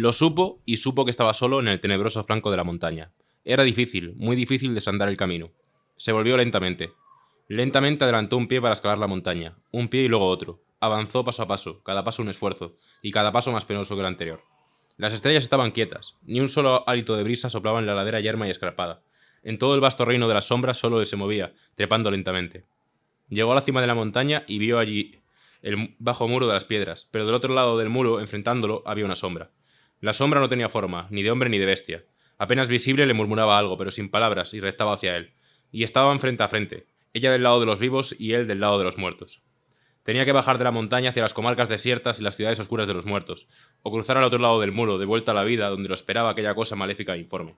Lo supo y supo que estaba solo en el tenebroso flanco de la montaña. Era difícil, muy difícil desandar el camino. Se volvió lentamente. Lentamente adelantó un pie para escalar la montaña, un pie y luego otro. Avanzó paso a paso, cada paso un esfuerzo, y cada paso más penoso que el anterior. Las estrellas estaban quietas, ni un solo hálito de brisa soplaba en la ladera yerma y escarpada. En todo el vasto reino de las sombras solo él se movía, trepando lentamente. Llegó a la cima de la montaña y vio allí el bajo muro de las piedras, pero del otro lado del muro, enfrentándolo, había una sombra. La sombra no tenía forma, ni de hombre ni de bestia. Apenas visible le murmuraba algo, pero sin palabras, y rectaba hacia él. Y estaban frente a frente, ella del lado de los vivos y él del lado de los muertos. Tenía que bajar de la montaña hacia las comarcas desiertas y las ciudades oscuras de los muertos, o cruzar al otro lado del muro, de vuelta a la vida, donde lo esperaba aquella cosa maléfica e informe.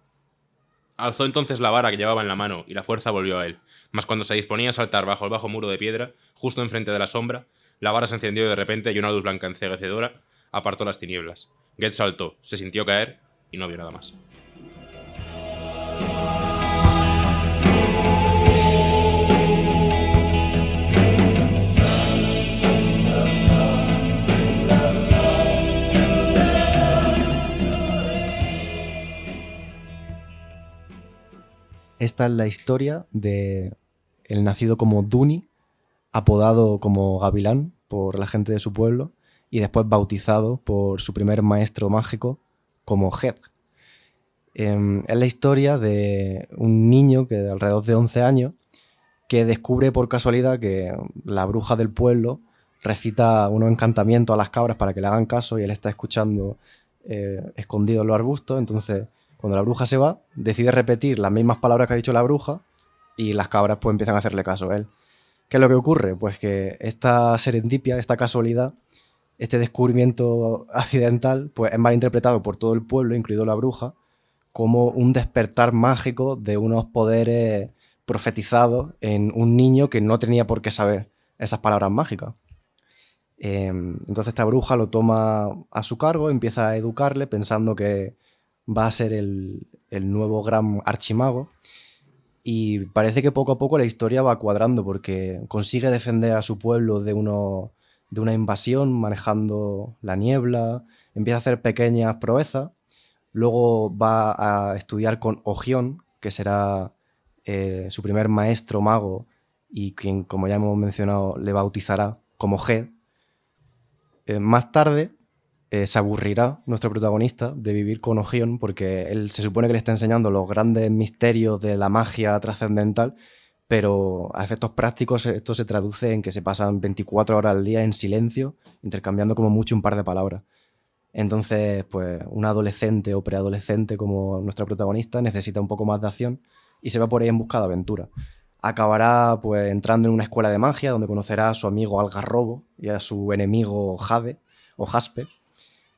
Alzó entonces la vara que llevaba en la mano, y la fuerza volvió a él. Mas cuando se disponía a saltar bajo el bajo muro de piedra, justo enfrente de la sombra, la vara se encendió de repente y una luz blanca enceguecedora apartó las tinieblas. Get saltó, se sintió caer y no vio nada más. Esta es la historia de el nacido como Duni, apodado como Gavilán por la gente de su pueblo y después bautizado por su primer maestro mágico como Head. Es la historia de un niño que de alrededor de 11 años que descubre por casualidad que la bruja del pueblo recita unos encantamientos a las cabras para que le hagan caso y él está escuchando escondido en los arbustos. Entonces, cuando la bruja se va, decide repetir las mismas palabras que ha dicho la bruja y las cabras pues empiezan a hacerle caso a él. ¿Qué es lo que ocurre? Pues que esta serendipia, esta casualidad, este descubrimiento accidental, pues es malinterpretado por todo el pueblo, incluido la bruja, como un despertar mágico de unos poderes profetizados en un niño que no tenía por qué saber esas palabras mágicas. Entonces esta bruja lo toma a su cargo, empieza a educarle pensando que va a ser el nuevo gran archimago. Y parece que poco a poco la historia va cuadrando porque consigue defender a su pueblo de una invasión manejando la niebla, empieza a hacer pequeñas proezas, luego va a estudiar con Ogión, que será su primer maestro mago y quien, como ya hemos mencionado, le bautizará como Head. Más tarde se aburrirá nuestro protagonista de vivir con Ogión porque él se supone que le está enseñando los grandes misterios de la magia trascendental, pero a efectos prácticos esto se traduce en que se pasan 24 horas al día en silencio, intercambiando como mucho un par de palabras. Entonces, pues un adolescente o preadolescente como nuestra protagonista necesita un poco más de acción y se va por ahí en busca de aventura. Acabará pues entrando en una escuela de magia donde conocerá a su amigo Algarrobo y a su enemigo Jade o Jaspe.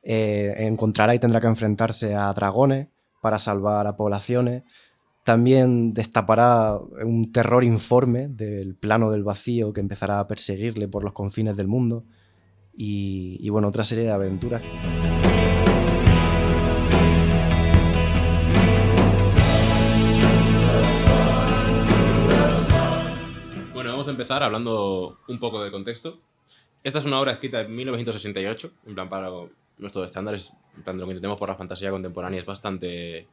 Encontrará y tendrá que enfrentarse a dragones para salvar a poblaciones. También destapará un terror informe del plano del vacío que empezará a perseguirle por los confines del mundo y bueno, otra serie de aventuras. Bueno, vamos a empezar hablando un poco de contexto. Esta es una obra escrita en 1968, en plan para nuestros estándares, en plan de lo que entendemos por la fantasía contemporánea, es bastante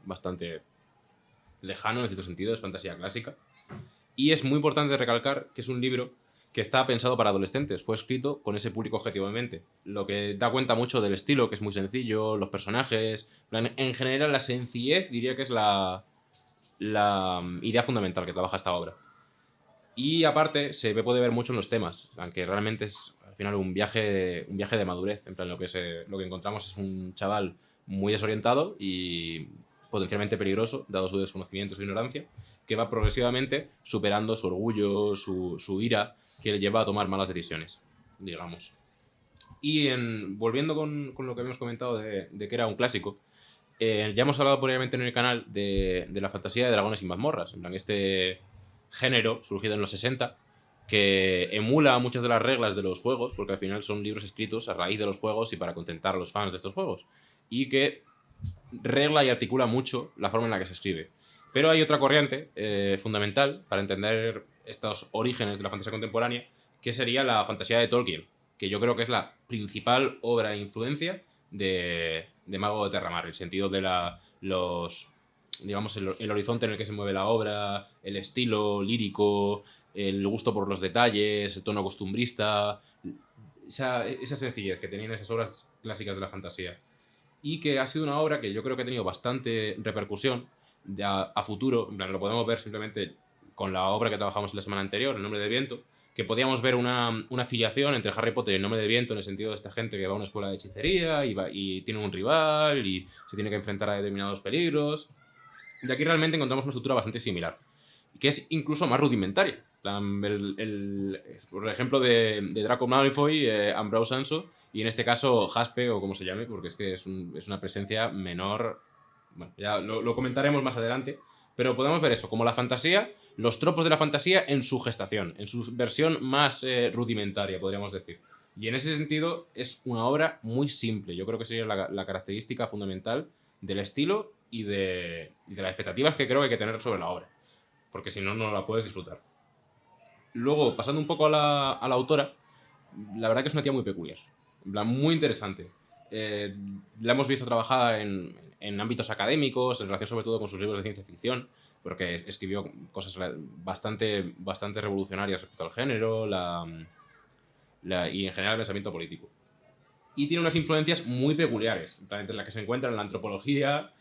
lejano en cierto sentido, es fantasía clásica. Y es muy importante recalcar que es un libro que está pensado para adolescentes, fue escrito con ese público objetivo en mente, lo que da cuenta mucho del estilo, que es muy sencillo, los personajes, en general la sencillez diría que es la idea fundamental que trabaja esta obra. Y aparte se puede ver mucho en los temas, aunque realmente es al final un viaje de madurez. En plan, lo que encontramos es un chaval muy desorientado y potencialmente peligroso, dado su desconocimiento y su ignorancia, que va progresivamente superando su orgullo, su ira, que le lleva a tomar malas decisiones, digamos. Y volviendo con lo que habíamos comentado de que era un clásico, ya hemos hablado previamente en el canal de la fantasía de dragones y mazmorras. En plan, este género surgido en los 60 que emula muchas de las reglas de los juegos, porque al final son libros escritos a raíz de los juegos y para contentar a los fans de estos juegos, y que regla y articula mucho la forma en la que se escribe. Pero hay otra corriente fundamental para entender estos orígenes de la fantasía contemporánea, que sería la fantasía de Tolkien, que yo creo que es la principal obra e influencia de de Mago de Terramar, el sentido de digamos, el horizonte en el que se mueve la obra, el estilo lírico, el gusto por los detalles, el tono costumbrista, esa sencillez que tenían esas obras clásicas de la fantasía. Y que ha sido una obra que yo creo que ha tenido bastante repercusión a futuro. En plan, lo podemos ver simplemente con la obra que trabajamos la semana anterior, El nombre del viento, que podíamos ver una afiliación entre Harry Potter y El nombre del viento, en el sentido de esta gente que va a una escuela de hechicería y tiene un rival y se tiene que enfrentar a determinados peligros. Y aquí realmente encontramos una estructura bastante similar, que es incluso más rudimentaria. Por ejemplo, de Draco Malfoy, Ambrose Anso, y en este caso Jaspe, o como se llame, porque es que es una presencia menor. Bueno, ya lo comentaremos más adelante, pero podemos ver eso, como la fantasía, los tropos de la fantasía en su gestación, en su versión más rudimentaria, podríamos decir. Y en ese sentido es una obra muy simple. Yo creo que sería la característica fundamental del estilo y de las expectativas que creo que hay que tener sobre la obra, porque si no, no la puedes disfrutar. Luego, pasando un poco a la autora, la verdad que es una tía muy peculiar, en plan, muy interesante. La hemos visto trabajada en ámbitos académicos, en relación sobre todo con sus libros de ciencia ficción, porque escribió cosas bastante revolucionarias respecto al género y en general el pensamiento político. Y tiene unas influencias muy peculiares, entre las que se encuentran la antropología,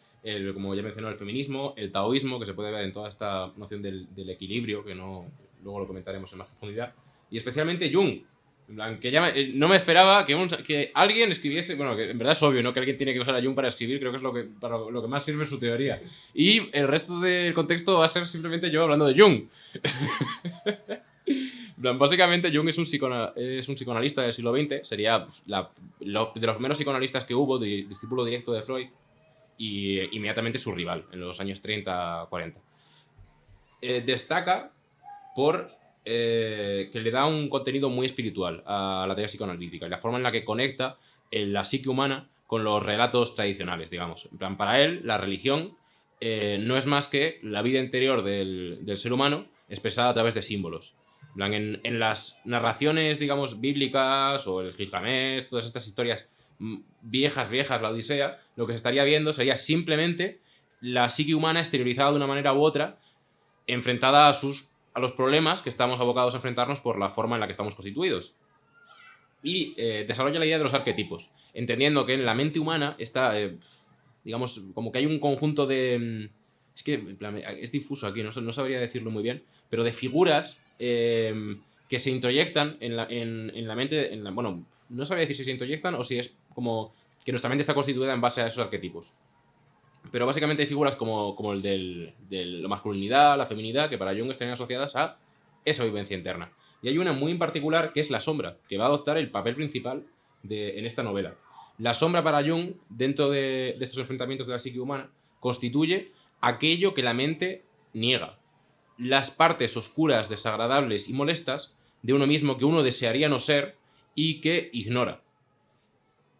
como ya mencioné, el feminismo, el taoísmo, que se puede ver en toda esta noción del equilibrio, que luego lo comentaremos en más profundidad, y especialmente Jung. En plan, que no me esperaba que alguien escribiese, bueno, que en verdad es obvio, ¿no? Que alguien tiene que usar a Jung para escribir, creo que es para lo que más sirve su teoría. Y el resto del contexto va a ser simplemente yo hablando de Jung. Básicamente, Jung es un psicoanalista del siglo XX, sería pues, de los primeros psicoanalistas que hubo, discípulo directo de Freud, y inmediatamente su rival, en los años 30-40. Destaca por que le da un contenido muy espiritual a la teoría psicoanalítica y la forma en la que conecta la psique humana con los relatos tradicionales, digamos. En plan, para él, la religión no es más que la vida interior del ser humano expresada a través de símbolos. En las narraciones, digamos, bíblicas o el Gilgamesh, todas estas historias viejas, la Odisea, lo que se estaría viendo sería simplemente la psique humana exteriorizada de una manera u otra, enfrentada a los problemas que estamos abocados a enfrentarnos por la forma en la que estamos constituidos. Y desarrolla la idea de los arquetipos, entendiendo que en la mente humana está, digamos, como que hay un conjunto de... Es que en plan, es difuso aquí, no sabría decirlo muy bien, pero de figuras que se introyectan en la mente, bueno, no sabría decir si se introyectan o si es como que nuestra mente está constituida en base a esos arquetipos. Pero básicamente hay figuras como el de la masculinidad, la feminidad, que para Jung estarían asociadas a esa vivencia interna. Y hay una muy en particular que es la sombra, que va a adoptar el papel principal en esta novela. La sombra para Jung, dentro de estos enfrentamientos de la psique humana, constituye aquello que la mente niega. Las partes oscuras, desagradables y molestas de uno mismo que uno desearía no ser y que ignora.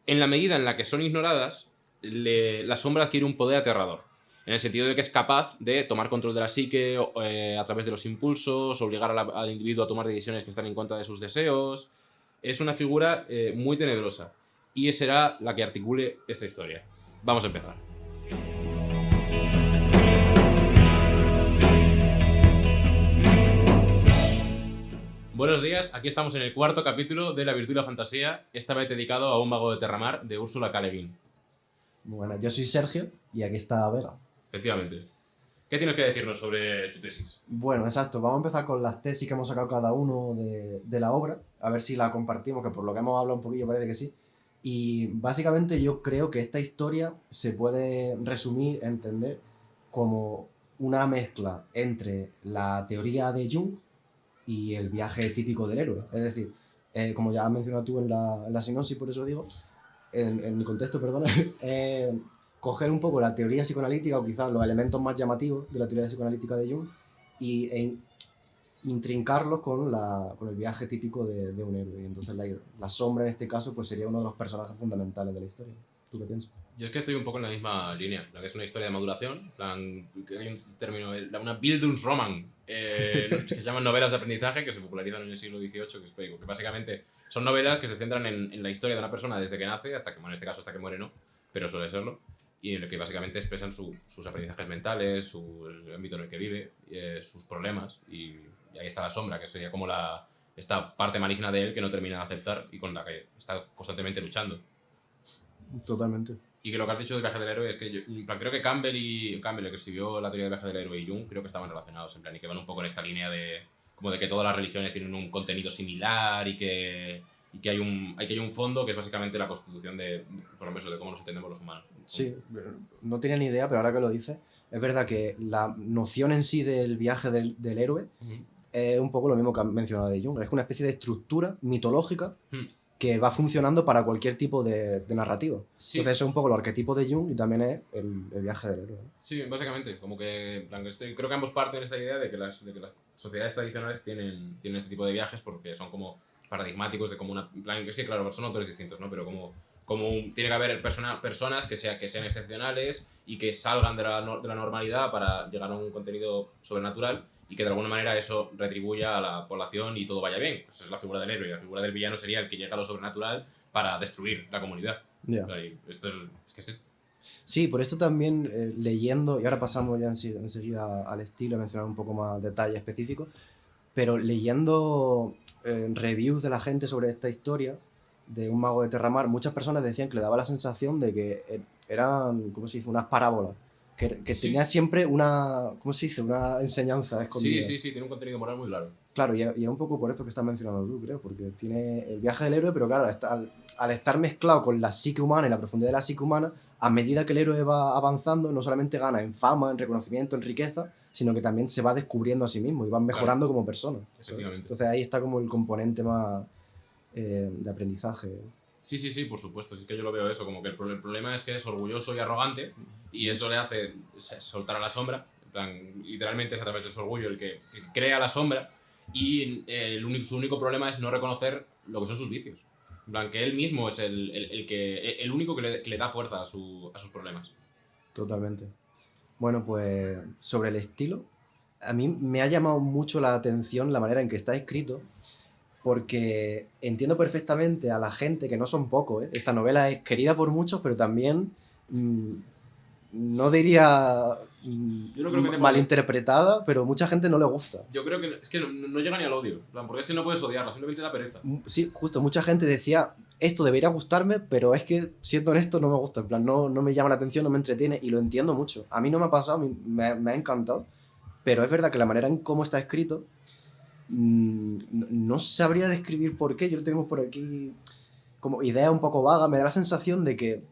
En la medida en la que son ignoradas, la sombra adquiere un poder aterrador, en el sentido de que es capaz de tomar control de la psique a través de los impulsos, obligar al individuo a tomar decisiones que están en contra de sus deseos. Es una figura muy tenebrosa y será la que articule esta historia. Vamos a empezar. Buenos días, aquí estamos en el cuarto capítulo de La Virtud y la Fantasía, esta vez dedicado a Un mago de Terramar, de Úrsula K. Le Guin. Bueno, yo soy Sergio y aquí está Vega. Efectivamente. ¿Qué tienes que decirnos sobre tu tesis? Bueno, exacto. Vamos a empezar con las tesis que hemos sacado cada uno de la obra, a ver si la compartimos, que por lo que hemos hablado un poquillo parece que sí. Y básicamente yo creo que esta historia se puede resumir, entender, como una mezcla entre la teoría de Jung y el viaje típico del héroe. Es decir, como ya has mencionado tú en la sinopsis, por eso digo, en mi contexto, perdona, coger un poco la teoría psicoanalítica o quizás los elementos más llamativos de la teoría psicoanalítica de Jung e intrincarlos con el viaje típico de un héroe. Y entonces la sombra en este caso pues sería uno de los personajes fundamentales de la historia. ¿Tú qué piensas? Yo es que estoy un poco en la misma línea, la que es una historia de maduración, que hay un término, una Bildungsroman, que se llaman novelas de aprendizaje, que se popularizan en el siglo XVIII, que básicamente son novelas que se centran en la historia de una persona desde que nace hasta que, bueno, en este caso hasta que muere, ¿no? pero suele serlo, y en el que básicamente expresan sus aprendizajes mentales, el ámbito en el que vive, sus problemas, y ahí está la sombra, que sería como esta parte maligna de él que no termina de aceptar y con la que está constantemente luchando. Totalmente. Y que lo que has dicho del viaje del héroe es que en plan, creo que Campbell, el que escribió la teoría del viaje del héroe, y Jung, creo que estaban relacionados, en plan, y que van un poco en esta línea como de que todas las religiones tienen un contenido similar y que hay un fondo que es básicamente la constitución por lo menos, de cómo nos entendemos los humanos. Sí, no tenía ni idea, pero ahora que lo dices, es verdad que la noción en sí del viaje del héroe es un poco lo mismo que han mencionado de Jung. Es una especie de estructura mitológica que va funcionando para cualquier tipo de narrativa. Sí. Entonces eso es un poco el arquetipo de Jung y también es el viaje del héroe. Sí, básicamente. Como que, en plan, creo que ambos parten de esta idea de que las sociedades tradicionales tienen este tipo de viajes porque son como paradigmáticos de como en plan, es que claro, son autores distintos, ¿no? Pero tiene que haber personas que sean excepcionales y que salgan de la normalidad para llegar a un contenido sobrenatural y que de alguna manera eso retribuya a la población y todo vaya bien. Esa es la figura del héroe, y la figura del villano sería el que llega a lo sobrenatural para destruir la comunidad. Yeah. Y esto es. Sí, por esto también leyendo, y ahora pasamos ya enseguida al estilo, a mencionar un poco más detalle específico, pero leyendo reviews de la gente sobre esta historia de un mago de Terramar, muchas personas decían que le daba la sensación de que eran, ¿cómo se dice?, unas parábolas. Que sí. Tenía siempre una, ¿cómo se dice?, una enseñanza escondida. Sí, tiene un contenido moral muy claro. Claro, y es un poco por esto que estás mencionando tú, creo, porque tiene el viaje del héroe, pero claro, al estar mezclado con la psique humana y la profundidad de la psique humana, a medida que el héroe va avanzando, no solamente gana en fama, en reconocimiento, en riqueza, sino que también se va descubriendo a sí mismo y va mejorando como persona. Efectivamente. Entonces ahí está como el componente más de aprendizaje. Sí, por supuesto. Es que yo lo veo eso, como que el problema es que es orgulloso y arrogante y eso le hace soltar a la sombra. En plan, literalmente es a través de su orgullo el que crea la sombra y su único problema es no reconocer lo que son sus vicios. En plan, que él mismo es el único que le da fuerza a sus problemas. Totalmente. Bueno, pues sobre el estilo, a mí me ha llamado mucho la atención la manera en que está escrito, porque entiendo perfectamente a la gente, que no son pocos, ¿eh? Esta novela es querida por muchos, pero también no diría yo no creo que malinterpretada, pero mucha gente no le gusta. Yo creo que es que no llega ni al odio, porque es que no puedes odiarla, simplemente da pereza. Sí, justo, mucha gente decía, esto debería gustarme, pero es que, siendo honesto, no me gusta, en plan, no me llama la atención, no me entretiene, y lo entiendo mucho. A mí no me ha pasado, me ha encantado, pero es verdad que la manera en cómo está escrito, no sabría describir por qué. Yo lo tengo por aquí como idea un poco vaga. Me da la sensación de que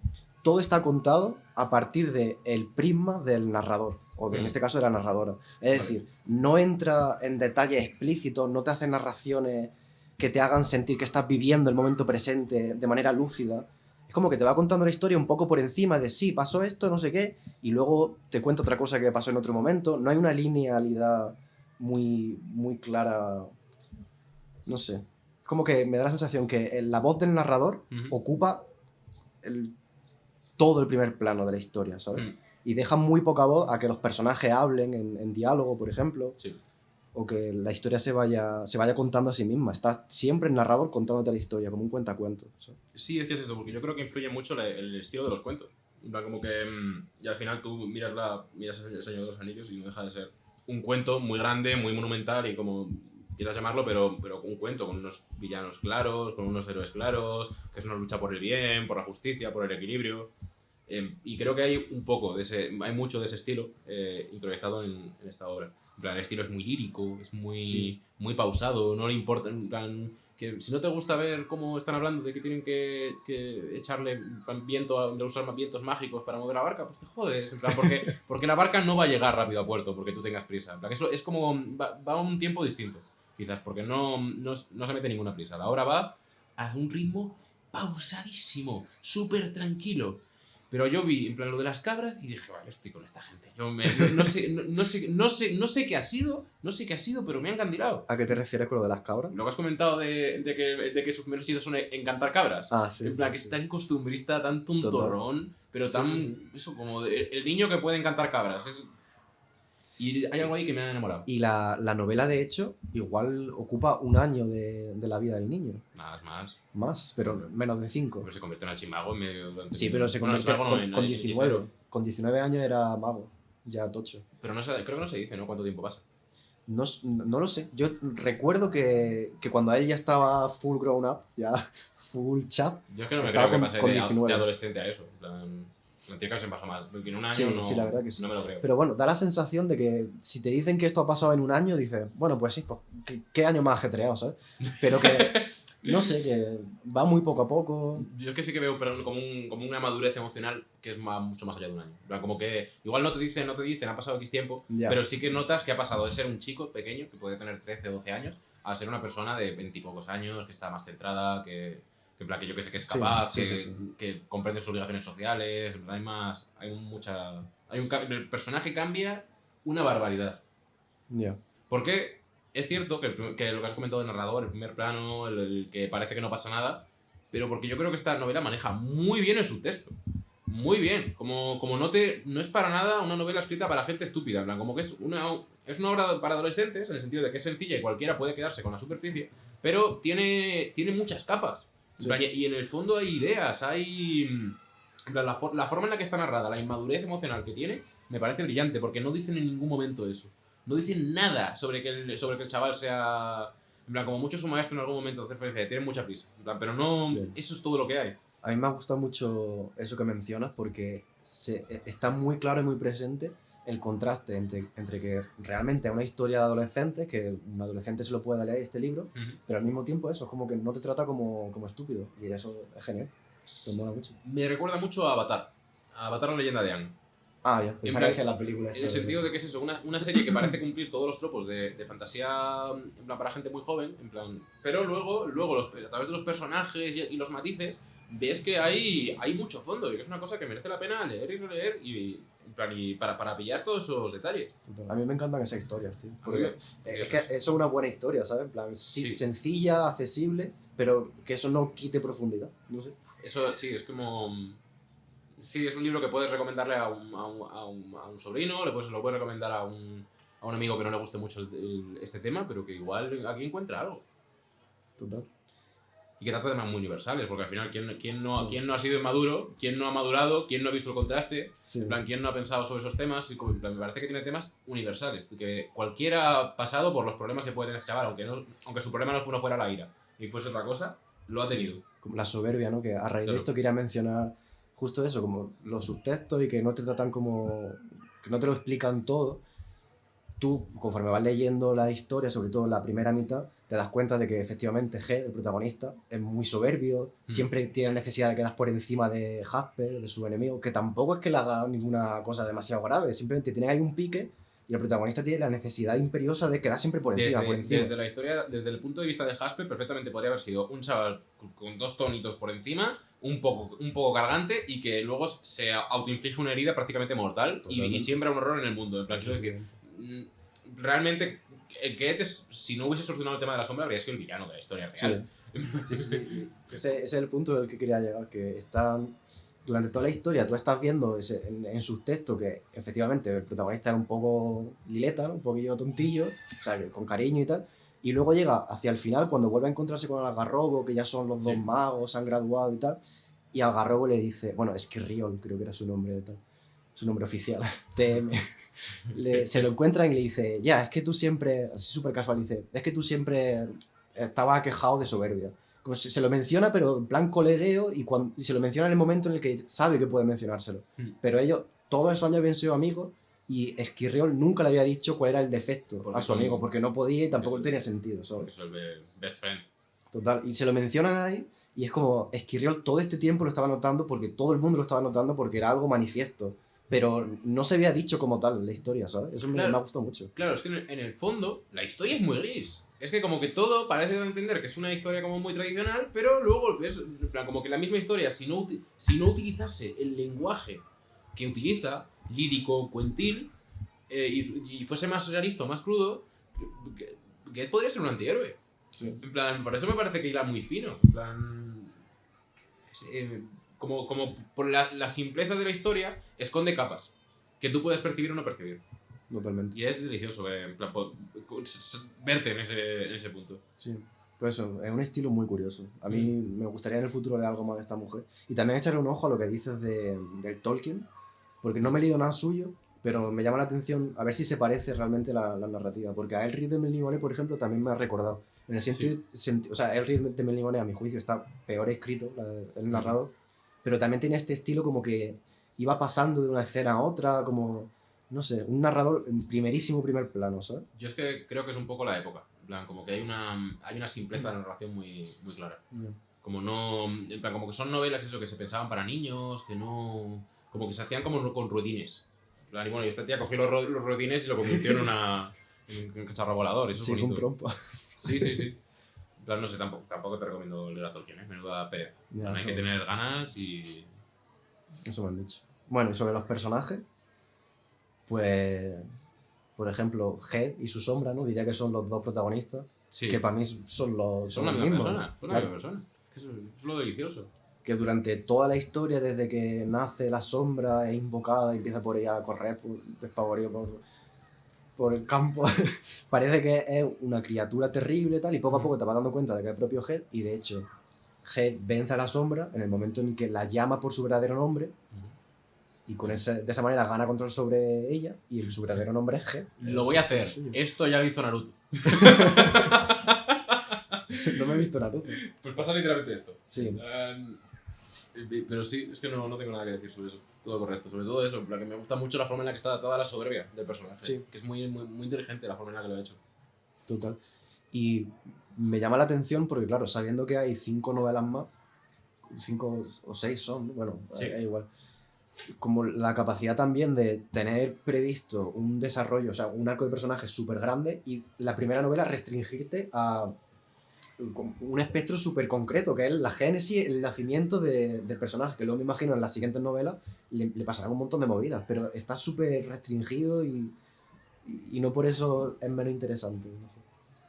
todo está contado a partir del prisma del narrador, o en este caso de la narradora. Es decir, no entra en detalles explícitos, no te hace narraciones que te hagan sentir que estás viviendo el momento presente de manera lúcida. Es como que te va contando la historia un poco por encima de sí, pasó esto, no sé qué, y luego te cuenta otra cosa que pasó en otro momento. No hay una linealidad muy, muy clara, no sé. Como que me da la sensación que la voz del narrador ocupa todo el primer plano de la historia, ¿sabes? Y deja muy poca voz a que los personajes hablen en diálogo, por ejemplo. Sí. O que la historia se vaya contando a sí misma. Está siempre el narrador contándote la historia, como un cuentacuentos, ¿sabes? Sí, es que es eso, porque yo creo que influye mucho el estilo de los cuentos. Como que y al final tú miras El Señor de los Anillos y no deja de ser un cuento muy grande, muy monumental y como quieras llamarlo, pero un cuento con unos villanos claros, con unos héroes claros, que es una lucha por el bien, por la justicia, por el equilibrio. Y creo que hay hay mucho de ese estilo introyectado en esta obra. En plan, el estilo es muy lírico, es muy pausado, no le importa, en plan, que si no te gusta ver cómo están hablando de que tienen que echarle viento, de usar vientos mágicos para mover la barca, pues te jodes, en plan, porque la barca no va a llegar rápido a puerto porque tú tengas prisa. En plan, eso es como, va a un tiempo distinto, quizás, porque no se mete ninguna prisa. La obra va a un ritmo pausadísimo, súper tranquilo. Pero yo vi, en plan, lo de las cabras y dije, yo estoy con esta gente. Yo no sé qué ha sido, pero me ha encandilado. ¿A qué te refieres con lo de las cabras? Lo que has comentado de que sus primeros hechizos son encantar cabras. Sí. En plan, que es tan costumbrista, tan tontorrón, pero tan... Sí. Eso, como el niño que puede encantar cabras. Y hay algo ahí que me ha enamorado. Y la novela, de hecho, igual ocupa un año de la vida del niño. Más, pero menos de 5. Pero se convierte en archimago en medio de... Sí, pero se convierte con 19. Con 19 años era mago, ya tocho. Pero no creo que no se dice, ¿no? ¿Cuánto tiempo pasa? No lo sé. Yo recuerdo que cuando él ya estaba full grown up, ya full chap, yo es que no me estaba creo que pase con de 19. adolescente a eso. En plan, no tiene que haber pasado más. Porque en un año Sí, no, sí, la verdad que sí. No me lo creo. Pero bueno, da la sensación de que si te dicen que esto ha pasado en un año, dices, bueno, pues sí, pues, ¿qué año más ajetreado, ¿sabes? Pero que, no sé, que va muy poco a poco. Yo es que sí que veo como una madurez emocional que es mucho más allá de un año. En plan, como que igual no te dicen, ha pasado X tiempo, pero sí que notas que ha pasado de ser un chico pequeño, que puede tener 13 o 12 años, a ser una persona de 20 y pocos años, que está más centrada, que en plan, que yo que sé que es capaz, que comprende sus obligaciones sociales, en plan, el personaje cambia una barbaridad. Porque es cierto que lo que has comentado del narrador, el primer plano, el que parece que no pasa nada, pero porque yo creo que esta novela maneja muy bien el subtexto. Muy bien. Como no es para nada una novela escrita para gente estúpida. En plan, como que es una obra para adolescentes, en el sentido de que es sencilla y cualquiera puede quedarse con la superficie, pero tiene muchas capas. En plan, y en el fondo hay ideas, hay... En plan, la forma en la que está narrada, la inmadurez emocional que tiene, me parece brillante, porque no dicen en ningún momento eso. No dicen nada sobre que el chaval sea... En plan, como mucho su maestro en algún momento hace referencia, tiene mucha prisa. En plan, pero no... Sí. Eso es todo lo que hay. A mí me ha gustado mucho eso que mencionas porque está muy claro y muy presente el contraste entre que realmente es una historia de adolescentes, que un adolescente se lo puede leer este libro, pero al mismo tiempo eso, es como que no te trata como estúpido, y eso es genial, me mola mucho. Me recuerda mucho a Avatar la leyenda de Aang. Ah, ya, pensaba que la película en el sentido de que es eso, una serie que parece cumplir todos los tropos de fantasía, en plan, para gente muy joven, en plan, pero luego a través de los personajes y los matices, ves que hay mucho fondo y que es una cosa que merece la pena leer y releer y para pillar todos esos detalles. A mí me encantan esas historias, tío. Porque es que eso es una buena historia, ¿sabes? En plan, sencilla, accesible, pero que eso no quite profundidad. No sé. Eso sí, es como... Sí, es un libro que puedes recomendarle a un sobrino, lo puedes recomendar a un amigo que no le guste mucho este tema, pero que igual aquí encuentra algo. Total. Y que trata de temas muy universales, porque al final, ¿quién no ha sido inmaduro? ¿Quién no ha madurado? ¿Quién no ha visto el contraste? Sí. En plan, ¿quién no ha pensado sobre esos temas? Y en plan, me parece que tiene temas universales, que cualquiera ha pasado por los problemas que puede tener este chaval, aunque su problema no fuera la ira y fuese otra cosa, lo ha tenido. Como la soberbia, ¿no? Que a raíz de esto quería mencionar justo eso, como los subtextos y que no te tratan como... que no te lo explican todo. Tú, conforme vas leyendo la historia, sobre todo la primera mitad, te das cuenta de que efectivamente G, el protagonista, es muy soberbio, siempre tiene necesidad de quedar por encima de Jasper, de su enemigo, que tampoco es que le haga ninguna cosa demasiado grave, simplemente tiene ahí un pique y el protagonista tiene la necesidad imperiosa de quedar siempre por encima. Desde la historia, desde el punto de vista de Jasper, perfectamente podría haber sido un chaval con 2 tonitos por encima, un poco cargante y que luego se autoinflige una herida prácticamente mortal y siembra un horror en el mundo. En plan, quiero decir, realmente Goethe, si no hubiese solucionado el tema de la sombra, habría sido el villano de la historia real. Sí. Ese es el punto del que quería llegar, que durante toda la historia tú estás viendo en sus textos que efectivamente el protagonista es un poco lileta, un poquillo tontillo, o sea, con cariño y tal, y luego llega hacia el final cuando vuelve a encontrarse con Algarrobo, que ya son los 2 magos, se han graduado y tal, y Algarrobo le dice, bueno, Esquirriol creo que era su nombre tal, su nombre oficial, TM, se lo encuentra y le dice, ya, es que tú siempre, así súper casual, dice, es que tú siempre estabas quejado de soberbia. Como se lo menciona, pero en plan colegueo, y se lo menciona en el momento en el que sabe que puede mencionárselo. Pero ellos, todos esos años habían sido amigos, y Esquirriol nunca le había dicho cuál era el defecto a su amigo, porque no podía y tampoco tenía sentido, ¿sabes? Eso es el best friend. Total, y se lo mencionan ahí, y es como, Esquirriol todo este tiempo lo estaba notando, porque todo el mundo lo estaba notando, porque era algo manifiesto. Pero no se había dicho como tal la historia, ¿sabes? Eso me ha gustado mucho. Claro, es que en el fondo la historia es muy gris. Es que como que todo parece entender que es una historia como muy tradicional, pero luego es en plan, como que la misma historia, si no utilizase el lenguaje que utiliza, lírico, cuentil, y fuese más realista o más crudo, que podría ser un antihéroe. Sí. En plan, por eso me parece que hila muy fino. En plan... como por la simpleza de la historia, esconde capas que tú puedes percibir o no percibir. totalmente. Y es delicioso, en plan, verte en ese punto. Sí, pues eso, es un estilo muy curioso. A mí me gustaría en el futuro leer algo más de esta mujer. Y también echarle un ojo a lo que dices del Tolkien, porque no me he leído nada suyo, pero me llama la atención a ver si se parece realmente la narrativa. Porque a Elric de Melniboné, por ejemplo, también me ha recordado. En el sentido, o sea, Elric de Melniboné, a mi juicio, está peor escrito, el narrador, pero también tiene este estilo como que iba pasando de una escena a otra, como, no sé, un narrador en primer plano, ¿sabes? Yo es que creo que es un poco la época. En plan, como que hay una simpleza de narración muy, muy clara. Como no. En plan, como que son novelas eso que se pensaban para niños, que no. Como que se hacían como con ruedines. En plan, y bueno, y esta tía cogió los ruedines y lo convirtió en un cacharro volador. Eso Sí, es fue un bonito. trompo. Sí, sí, sí. En plan, no sé, tampoco te recomiendo leer a Tolkien, ¿eh? Menuda pereza. En plan, hay que tener ganas y. Eso me han dicho. Bueno, y sobre los personajes, pues. Por ejemplo, Head y su sombra, ¿no? Diría que son los dos protagonistas. Sí. Que para mí son los Son la los misma mismos. persona. Son la misma persona. Eso es lo delicioso. Que durante toda la historia, desde que nace la sombra, es invocada y empieza por ella a correr despavorido por el campo, parece que es una criatura terrible y tal, y poco a poco te vas dando cuenta de que es el propio Head, y de hecho, Head vence a la sombra en el momento en que la llama por su verdadero nombre, y de esa manera gana control sobre ella, y su verdadero nombre es Head. Lo voy a hacer. Esto ya lo hizo Naruto. No me he visto Naruto. Pues pasa literalmente esto. Sí. Pero sí, es que no tengo nada que decir sobre eso. Todo correcto. Sobre todo eso, en plan que me gusta mucho la forma en la que está adaptada la soberbia del personaje. Sí. Que es muy, muy, muy inteligente la forma en la que lo ha hecho. Total. Y me llama la atención porque, claro, sabiendo que hay 5 novelas más, 5 o 6 son, ¿no? Bueno, sí. Es igual. Como la capacidad también de tener previsto un desarrollo, o sea, un arco de personajes súper grande, y la primera novela restringirte a un espectro súper concreto, que es la génesis, el nacimiento del personaje, que luego me imagino en las siguientes novelas le pasarán un montón de movidas, pero está súper restringido y no por eso es menos interesante. No sé.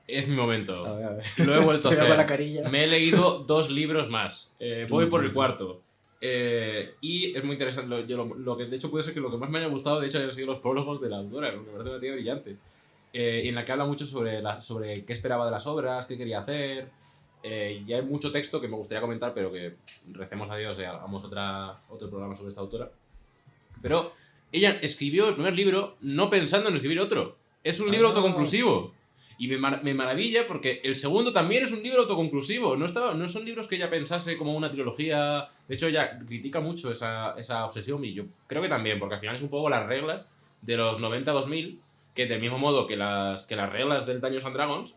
Es mi momento. A ver. Lo he vuelto a hacer. Con la carilla. Me he leído 2 libros más. Voy por el cuarto. Y es muy interesante. Lo que de hecho puede ser que lo que más me haya gustado, de hecho, hayan sido los prólogos de la autora, que me parece una tía brillante. En la que habla mucho sobre qué esperaba de las obras, qué quería hacer. Ya hay mucho texto que me gustaría comentar, pero que recemos a Dios y hagamos otro programa sobre esta autora. Pero ella escribió el primer libro no pensando en escribir otro. Es un libro autoconclusivo. Y me maravilla porque el segundo también es un libro autoconclusivo. No son libros que ella pensase como una trilogía. De hecho, ella critica mucho esa obsesión, y yo creo que también, porque al final es un poco las reglas de los 90-2000, que del mismo modo que las reglas del Dungeons and Dragons,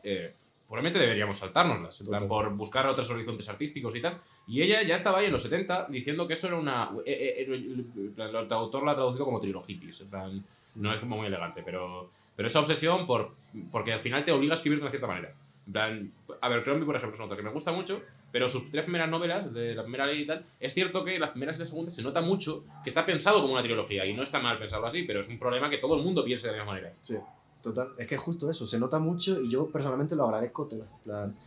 probablemente deberíamos saltárnoslas, en plan, por buscar otros horizontes artísticos y tal. Y ella ya estaba ahí en los 70 diciendo que eso era una. El autor lo ha traducido como trilogipis. En plan, no es como muy elegante, pero esa obsesión porque al final te obliga a escribir de una cierta manera. En plan, Abercrombie, por ejemplo, es un autor que me gusta mucho, pero sus 3 primeras novelas, de la primera ley y tal, es cierto que las primeras y las segundas se nota mucho que está pensado como una trilogía, y no está mal pensarlo así, pero es un problema que todo el mundo piense de la misma manera. Sí, total. Es que es justo eso, se nota mucho y yo personalmente lo agradezco.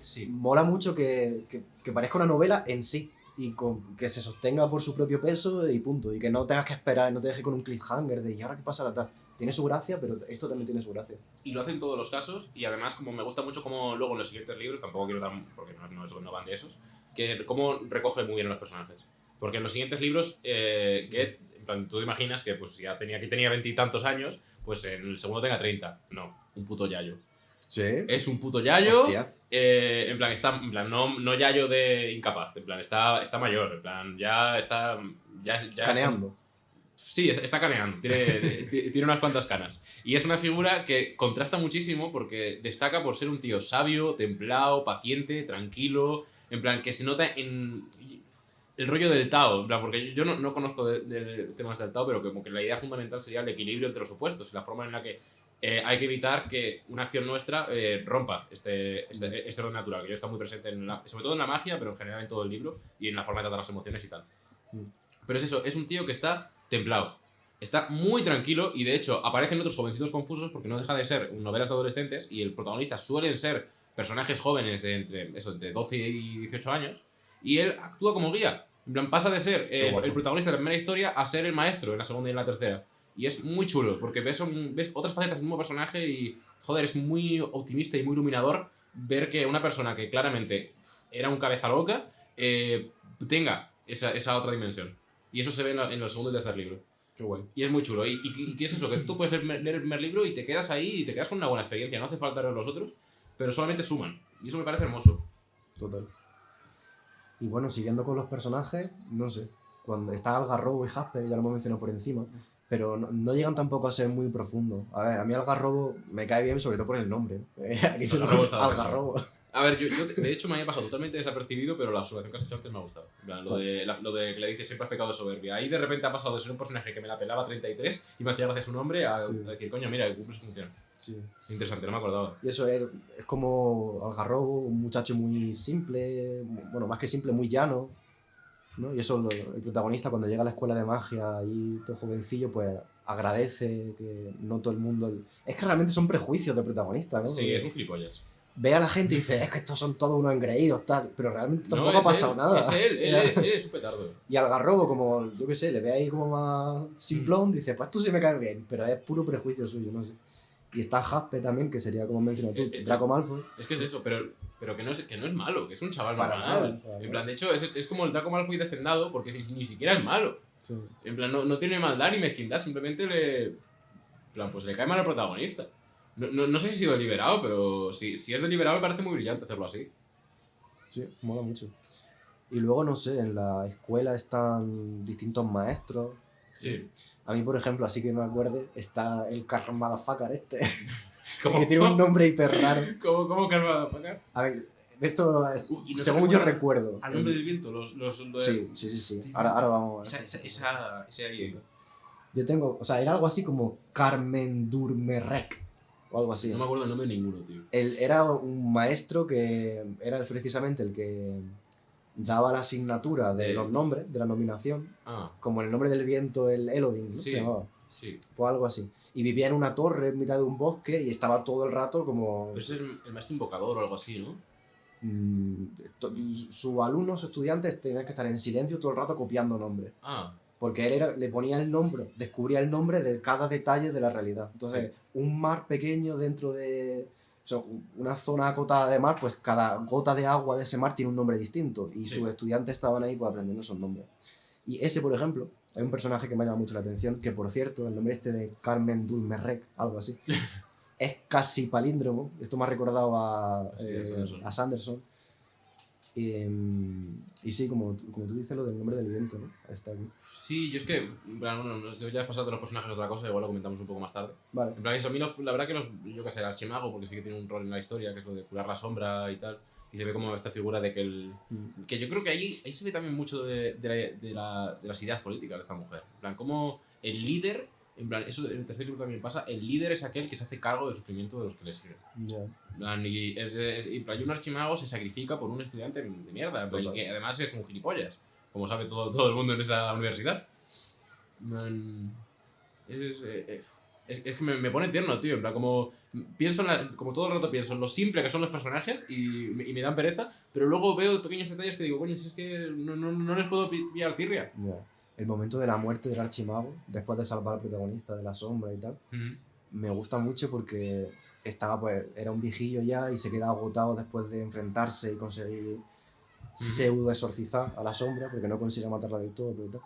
Sí. Mola mucho que parezca una novela en sí y que se sostenga por su propio peso y punto, y que no tengas que esperar, no te deje con un cliffhanger de ¿y ahora qué pasa la tal? Tiene su gracia, pero esto también tiene su gracia. Y lo hace en todos los casos, y además como me gusta mucho como luego en los siguientes libros, tampoco quiero dar, porque no van de esos, que cómo recoge muy bien a los personajes. Porque en los siguientes libros, que en plan, tú te imaginas que pues ya tenía 20 y tantos años, pues en el segundo tenga 30. No, un puto yayo. ¿Sí? Es un puto yayo. Hostia. En plan, no yayo de incapaz, en plan, está mayor, en plan, ya está... Caneando. Sí, está caneando, tiene unas cuantas canas. Y es una figura que contrasta muchísimo porque destaca por ser un tío sabio, templado, paciente, tranquilo, en plan, que se nota en el rollo del Tao, en plan, porque yo no conozco de temas del Tao, pero como que la idea fundamental sería el equilibrio entre los opuestos y la forma en la que hay que evitar que una acción nuestra rompa este orden natural, que ya está muy presente sobre todo en la magia, pero en general en todo el libro y en la forma de tratar las emociones y tal. Pero es eso, es un tío que está templado, está muy tranquilo, y de hecho aparecen otros jovencitos confusos porque no deja de ser novelas de adolescentes y el protagonista suelen ser personajes jóvenes de entre 12 y 18 años, y él actúa como guía. En plan, pasa de ser el protagonista de la primera historia a ser el maestro en la segunda y en la tercera. Y es muy chulo, porque ves otras facetas del mismo personaje y, joder, es muy optimista y muy iluminador ver que una persona que claramente era un cabeza loca tenga esa otra dimensión. Y eso se ve en el segundo y tercer libro. Qué guay. Y es muy chulo. ¿Y qué es eso? Que tú puedes leer el primer libro y te quedas ahí y te quedas con una buena experiencia. No hace falta leer los otros, pero solamente suman. Y eso me parece hermoso. Total. Y bueno, siguiendo con los personajes, no sé. Cuando está Algarrobo y Jasper, ya lo hemos mencionado por encima, pero no llegan tampoco a ser muy profundos. A ver, a mí Algarrobo me cae bien, sobre todo por el nombre. Aquí se Algarrobo llama está Algarrobo. A ver, yo de hecho me había pasado totalmente desapercibido, pero la observación que has hecho antes me ha gustado. En plan, lo de que le dice siempre has pecado de soberbia. Ahí de repente ha pasado de ser un personaje que me la pelaba 33 y me hacía gracia su nombre a decir, coño, mira, cumple su función. Sí. Interesante, no me acordaba. Y eso es como Algarrobo, un muchacho muy simple, bueno, más que simple, muy llano, ¿no? Y eso el protagonista cuando llega a la escuela de magia y todo jovencillo, pues agradece que no todo el mundo... Es que realmente son prejuicios de protagonista, ¿no? Sí, Porque es un gilipollas. ve a la gente y dice, es que estos son todos unos engreídos, tal, pero realmente tampoco No, ha pasado nada. Es él es un petardo. Y Algarrobo, como, yo qué sé, le ve ahí como más simplón, dice, pues tú sí me caes bien, pero es puro prejuicio suyo, no sé. Y está Jaspe también, que sería como mencionado tú, Draco Malfoy. Es que es eso, pero que no es malo, que es un chaval Para normal. nada. En plan, de hecho, es como el Draco Malfoy de Zendado, porque ni siquiera es malo. Sí. En plan, no tiene maldad ni mezquindad, simplemente en plan, pues le cae mal al protagonista. No sé si ha sido deliberado, pero si es deliberado me parece muy brillante hacerlo así. Sí, mola mucho. Y luego, no sé, en la escuela están distintos maestros. Sí. A mí, por ejemplo, así que me acuerde, está el Carl Motherfucker este, ¿Cómo? que tiene un nombre hiper raro. ¿Cómo calma para acá? A ver, esto es, ¿Y no te según yo recuerda recuerdo. Al nombre del viento, Sí. Ahora vamos a ver. Ese ahí. Yo tengo, o sea, era algo así como Carmen Durmerrec, o algo así. No me acuerdo el nombre de ninguno, tío. Él era un maestro que era precisamente el que daba la asignatura de los nombres, de la nominación, como el nombre del viento, el Elodin, ¿no? Sí, Se llamaba. Sí. Pues algo así. Y vivía en una torre en mitad de un bosque y estaba todo el rato como... Pero ese es el maestro invocador o algo así, ¿no? Sus alumnos, estudiantes, tenían que estar en silencio todo el rato copiando nombres. Ah. Porque él le ponía el nombre, descubría el nombre de cada detalle de la realidad. Entonces, un mar pequeño dentro de... O sea, una zona acotada de mar, pues cada gota de agua de ese mar tiene un nombre distinto. Y sus estudiantes estaban ahí pues, aprendiendo esos nombres. Y ese, por ejemplo, hay un personaje que me ha llamado mucho la atención, que por cierto, el nombre este de Carmen Dulmerrec, algo así, es casi palíndromo. Esto me ha recordado a Sanderson. Y sí, como tú dices, lo del nombre del viento, ¿no? Está aquí. Sí, yo es que, bueno, no sé, ya has pasado de los personajes a otra cosa, igual lo comentamos un poco más tarde. Vale. En plan, eso, a mí la verdad que yo qué sé, el archimago, porque sí que tiene un rol en la historia, que es lo de curar la sombra y tal, y se ve como esta figura de que que yo creo que ahí se ve también mucho de las ideas políticas de esta mujer. En plan, como el líder, en plan, eso en el tercer libro también pasa, el líder es aquel que se hace cargo del sufrimiento de los que le sirven. Y un archimago se sacrifica por un estudiante de mierda, y que además es un gilipollas, como sabe todo el mundo en esa universidad. Es que me pone tierno, tío. En plan, como pienso como todo el rato pienso en lo simple que son los personajes y me dan pereza, pero luego veo pequeños detalles que digo, coño, si es que no les puedo pillar tirria. El momento de la muerte del archimago, después de salvar al protagonista de la sombra y tal, me gusta mucho porque era un viejillo ya y se queda agotado después de enfrentarse y conseguir pseudo exorcizar a la sombra, porque no consigue matarla del todo, pero tal.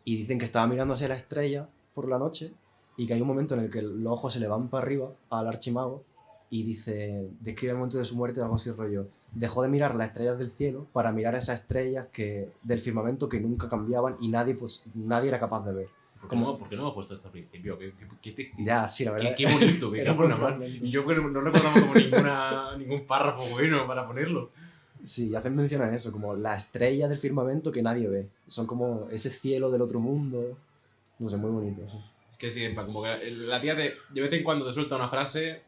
Y dicen que estaba mirando hacia la estrella por la noche y que hay un momento en el que los ojos se le van para arriba al archimago y describe el momento de su muerte algo así rollo. Dejó de mirar las estrellas del cielo para mirar esas estrellas del firmamento que nunca cambiaban y nadie era capaz de ver. ¿Por qué no me ha puesto esto al principio? Ya, sí, la verdad. Qué bonito, que y yo no recordaba como ningún párrafo bueno para ponerlo. Sí, y hacen mención a eso, como la estrella del firmamento que nadie ve. Son como ese cielo del otro mundo. No sé, muy bonito. Es que sí, como que la tía de vez en cuando te suelta una frase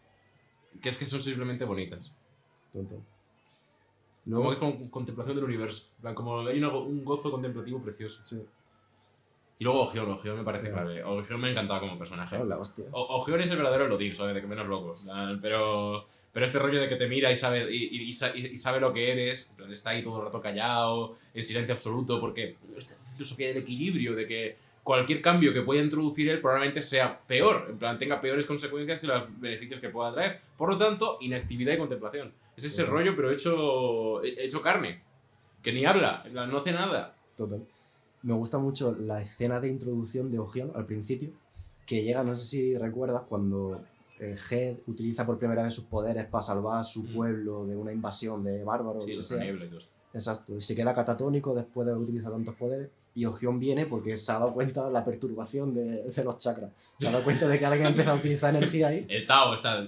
que es que son simplemente bonitas. Tonto. Como que es como contemplación del universo. Como hay un gozo contemplativo precioso. Sí. Y luego Ogión me parece clave. Ogión me encantaba como personaje. Oh, la hostia. Ogión es el verdadero Elodín, ¿sabes? De que menos loco. Pero este rollo de que te mira y sabe lo que eres, está ahí todo el rato callado, en silencio absoluto, porque esta filosofía del equilibrio, de que cualquier cambio que pueda introducir él probablemente sea peor, en plan tenga peores consecuencias que los beneficios que pueda traer. Por lo tanto, inactividad y contemplación. Es ese rollo, pero hecho carne. Que ni habla, no hace nada. Total. Me gusta mucho la escena de introducción de Ogión al principio, que llega, no sé si recuerdas, cuando Ged utiliza por primera vez sus poderes para salvar a su pueblo de una invasión de bárbaros. Sí, la niebla y todo esto. Exacto, y se queda catatónico después de utilizar tantos poderes. Y Ogión viene porque se ha dado cuenta de la perturbación de los chakras. Se ha dado cuenta de que alguien ha empezado a utilizar energía ahí. El Tao está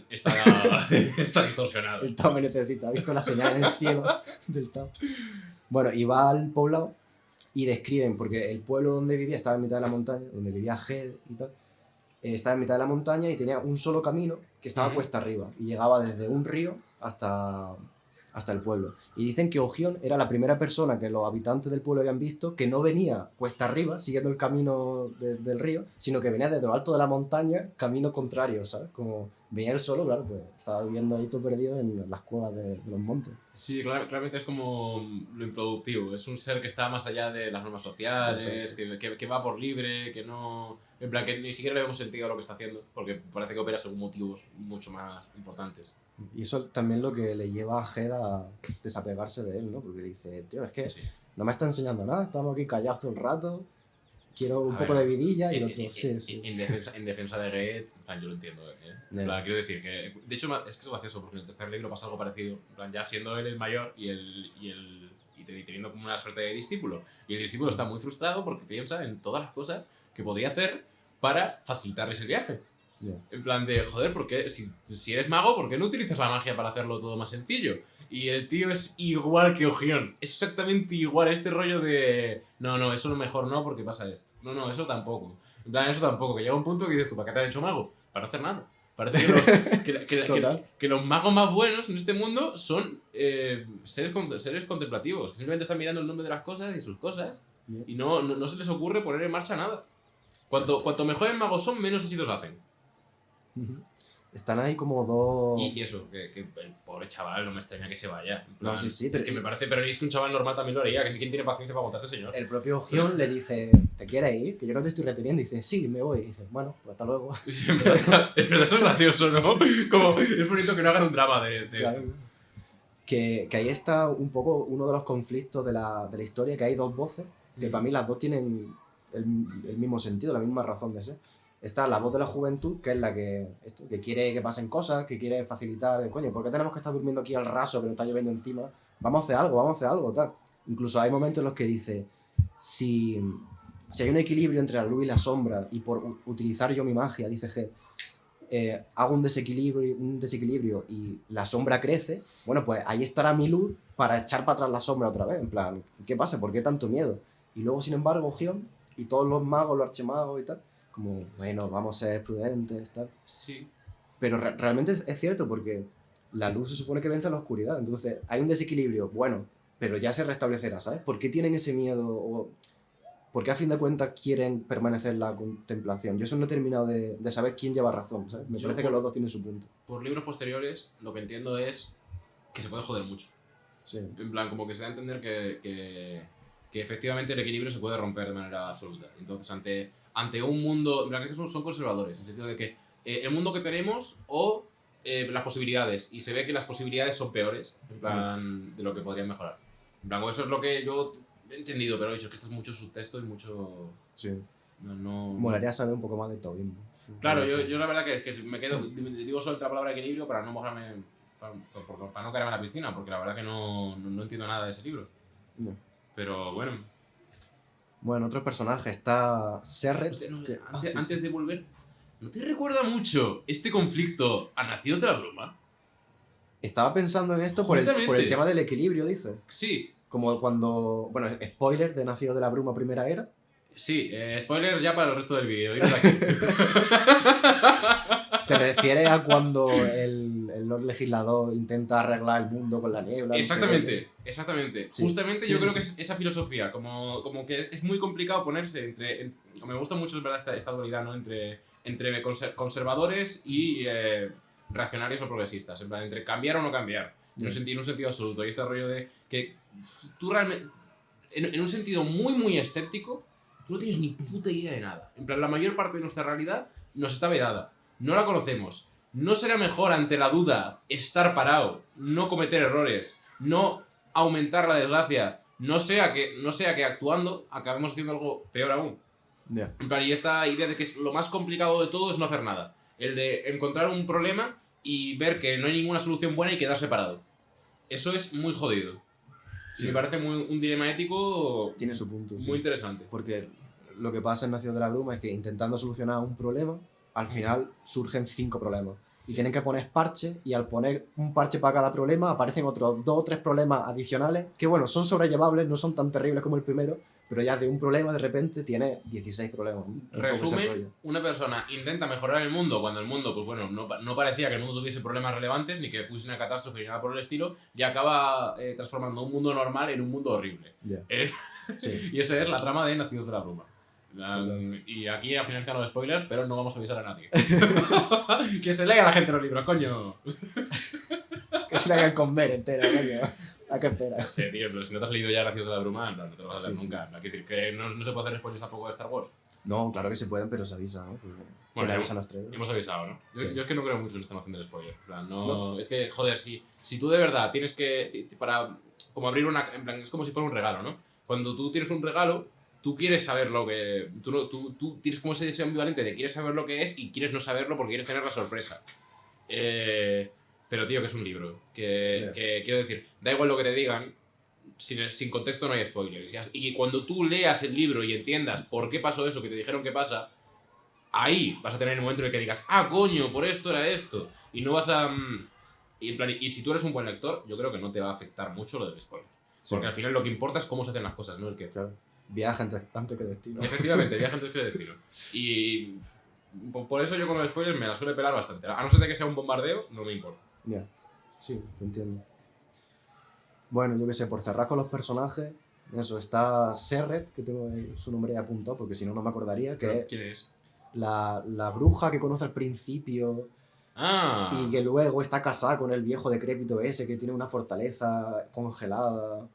distorsionado. El Tao me necesita. Ha visto la señal en el cielo del Tao. Bueno, y va al poblado y describen, porque el pueblo donde vivía estaba en mitad de la montaña, donde vivía Ged y tal, estaba en mitad de la montaña y tenía un solo camino que estaba cuesta arriba. Y llegaba desde un río hasta el pueblo. Y dicen que Ogión era la primera persona que los habitantes del pueblo habían visto que no venía cuesta arriba, siguiendo el camino del río, sino que venía desde lo alto de la montaña, camino contrario, ¿sabes? Como venía él solo, claro, pues estaba viviendo ahí todo perdido en las cuevas de los montes. Sí, claramente es como lo improductivo. Es un ser que está más allá de las normas sociales, que va por libre, que no... En plan, que ni siquiera le vemos sentido a lo que está haciendo, porque parece que opera según motivos mucho más importantes. Y eso también lo que le lleva a Ged a desapegarse de él, ¿no? Porque le dice, tío, es que no me está enseñando nada, estamos aquí callados todo el rato, quiero un poco de vidilla y otro. En defensa de Ged, yo lo entiendo. En plan, quiero decir que, de hecho, es que es gracioso, porque en el tercer libro pasa algo parecido. En plan, ya siendo él el mayor y teniendo como una suerte de discípulo. Y el discípulo está muy frustrado porque piensa en todas las cosas que podría hacer para facilitarles el viaje. En plan de, joder, porque si eres mago, ¿por qué no utilizas la magia para hacerlo todo más sencillo? Y el tío es igual que Ogión. Es exactamente igual. Este rollo de, no, eso lo mejor no, porque pasa esto. No, eso tampoco. En plan, eso tampoco. Que llega un punto que dices tú, ¿para qué te has hecho mago? Para no hacer nada. Parece que los magos más buenos en este mundo son seres contemplativos. Que simplemente están mirando el nombre de las cosas y sus cosas. Y no se les ocurre poner en marcha nada. Cuanto mejores magos son, menos hechizos hacen. Están ahí como dos... Y eso, que el pobre chaval no me extraña que se vaya. En plan, no, sí, es que me parece, pero es que un chaval normal también lo haría, que quién tiene paciencia para aguantar a este señor. El propio Ogión le dice, ¿te quieres ir? Que yo no te estoy reteniendo. Y dice, sí, me voy. Y dice, bueno, pues hasta luego. Sí, en verdad, eso es gracioso, ¿no? Como, es bonito que no hagan un drama de claro. esto. Que ahí está un poco uno de los conflictos de la historia, que hay dos voces, que para mí las dos tienen el mismo sentido, la misma razón de ser. Está la voz de la juventud, que es la que quiere que pasen cosas, que quiere facilitar, coño, ¿por qué tenemos que estar durmiendo aquí al raso que nos está lloviendo encima? Vamos a hacer algo, tal. Incluso hay momentos en los que dice, si hay un equilibrio entre la luz y la sombra, y por utilizar yo mi magia, dice Ged, hago un desequilibrio y la sombra crece, bueno, pues ahí estará mi luz para echar para atrás la sombra otra vez, en plan, ¿qué pasa? ¿Por qué tanto miedo? Y luego, sin embargo, Ogión y todos los magos, los archimagos y tal, como, bueno, vamos a ser prudentes, tal. Sí. Pero realmente es cierto, porque la luz se supone que vence a la oscuridad, entonces hay un desequilibrio, bueno, pero ya se restablecerá, ¿sabes? ¿Por qué tienen ese miedo? O ¿por qué a fin de cuentas quieren permanecer en la contemplación? Yo eso no he terminado de saber quién lleva razón, ¿sabes? Me parece que los dos tienen su punto. Por libros posteriores, lo que entiendo es que se puede joder mucho. Sí. En plan, como que se da a entender que efectivamente el equilibrio se puede romper de manera absoluta. Entonces, ante un mundo... En plan, que son conservadores, en el sentido de que el mundo que tenemos o las posibilidades. Y se ve que las posibilidades son peores, en plan, de lo que podrían mejorar. En plan, eso es lo que yo he entendido, pero he dicho que esto es mucho subtexto y mucho... Sí. No... Molaría saber un poco más de Tobin. Claro, yo la verdad que me quedo... Digo solo la palabra equilibrio para no mojarme... Para no caerme en la piscina, porque la verdad que no entiendo nada de ese libro. No. Pero bueno... Bueno, otro personaje está Serret. Hostia, no, antes de volver, ¿no te recuerda mucho este conflicto a Nacidos de la Bruma? Estaba pensando en esto por el tema del equilibrio, dice. Sí. Como cuando... Bueno, spoiler de Nacidos de la Bruma Primera Era. Sí, spoilers ya para el resto del vídeo. Iros aquí. ¿Te refieres a cuando el Lord Legislador intenta arreglar el mundo con la niebla? Exactamente. Sí. Justamente yo creo que es esa filosofía, como que es muy complicado ponerse me gusta mucho, es verdad, esta dualidad, ¿no? Entre conservadores y reaccionarios o progresistas, en plan, entre cambiar o no cambiar, en un sentido absoluto. Y este rollo de que tú realmente, en un sentido muy, muy escéptico, Tú no tienes ni puta idea de nada. En plan, la mayor parte de nuestra realidad nos está vedada. No la conocemos. ¿No será mejor ante la duda estar parado, no cometer errores, no aumentar la desgracia, no sea que actuando acabemos haciendo algo peor aún? Ya. En plan, y esta idea de que lo más complicado de todo es no hacer nada. El de encontrar un problema y ver que no hay ninguna solución buena y quedarse parado. Eso es muy jodido. Sí. Me parece un dilema ético Tiene su punto, sí. muy interesante. Porque lo que pasa en Nacidos de la Bruma es que intentando solucionar un problema, al final surgen 5 problemas. Y Sí. tienen que poner parches, y al poner un parche para cada problema aparecen otros 2 o 3 problemas adicionales que, bueno, son sobrellevables, no son tan terribles como el primero, pero ya de un problema de repente tiene 16 problemas. Un poco ese rollo. Resumen, una persona intenta mejorar el mundo cuando el mundo, pues bueno, no parecía que el mundo tuviese problemas relevantes ni que fuese una catástrofe ni nada por el estilo, y acaba transformando un mundo normal en un mundo horrible. Ya. Sí. Y esa es la trama de Nacidos de la Bruma. Total. Y aquí al finalizan los spoilers, pero no vamos a avisar a nadie. Que se lea la gente los libros, coño. Que se la hagan comer entera, coño. ¿A qué esperas? No sé, tío, pero si no te has leído ya Nacidos de la Bruma, en plan, no te lo vas a leer Sí, nunca. Hay que decir que no se puede hacer spoilers tampoco de Star Wars. No, claro que se pueden, pero se avisa, ¿no? Porque Bueno, le avisan a los tres. Hemos avisado, ¿no? Sí. Yo es que no creo mucho en esta noción del spoiler. En plan, No. Es que, joder, si tú de verdad tienes que. Para. Como abrir una. En plan, es como si fuera un regalo, ¿no? Cuando tú tienes un regalo, tú quieres saber lo que. Tú tienes como ese deseo ambivalente de quieres saber lo que es y quieres no saberlo porque quieres tener la sorpresa. Pero, tío, que es un libro. Que quiero decir, da igual lo que te digan. Sin contexto no hay spoilers. Y cuando tú leas el libro y entiendas por qué pasó eso que te dijeron que pasa, ahí vas a tener el momento en el que digas, ah, coño, por esto era esto. Y no vas a... Y, en plan, y si tú eres un buen lector, yo creo que no te va a afectar mucho lo del spoiler. Sí. Porque al final lo que importa es cómo se hacen las cosas, no el qué. Claro. Viaja entre tanto que destino. Efectivamente, viaja antes que destino. Y por eso yo con los spoilers me la suele pelar bastante. A no ser de que sea un bombardeo, no me importa. Ya. Sí, te entiendo. Bueno, yo qué sé, por cerrar con los personajes, eso, está Serret, que tengo ahí su nombre apuntado, porque si no, no me acordaría, que es ¿Quién es? la bruja que conoce al principio Ah, y que luego está casada con el viejo decrépito ese, que tiene una fortaleza congelada,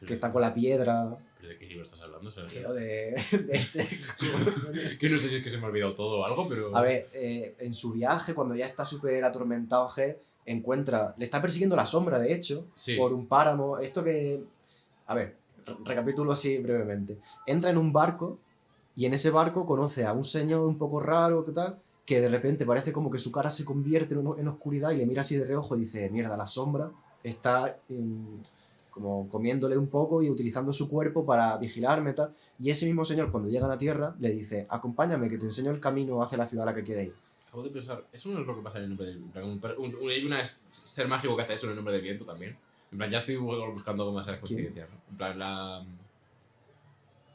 que está con la piedra. ¿pero de qué libro estás hablando? Tío, de este. Que no sé si es que se me ha olvidado todo o algo, pero... A ver, en su viaje, cuando ya está súper atormentado, le está persiguiendo la sombra, de hecho, Sí. por un páramo. Esto que... A ver, recapitulo así brevemente. Entra en un barco y en ese barco conoce a un señor un poco raro, ¿qué tal? Que de repente parece como que su cara se convierte en oscuridad y le mira así de reojo y dice, mierda, la sombra está como comiéndole un poco y utilizando su cuerpo para vigilarme, tal. Y ese mismo señor, cuando llega a la Tierra, le dice, acompáñame, que te enseño el camino hacia la ciudad a la que quieres ir. Acabo de pensar, eso no es lo que pasa en el nombre del... Hay un ser mágico que hace eso en el nombre del viento también. En plan, ya estoy buscando algo más de coincidencia, ¿no? En plan, la...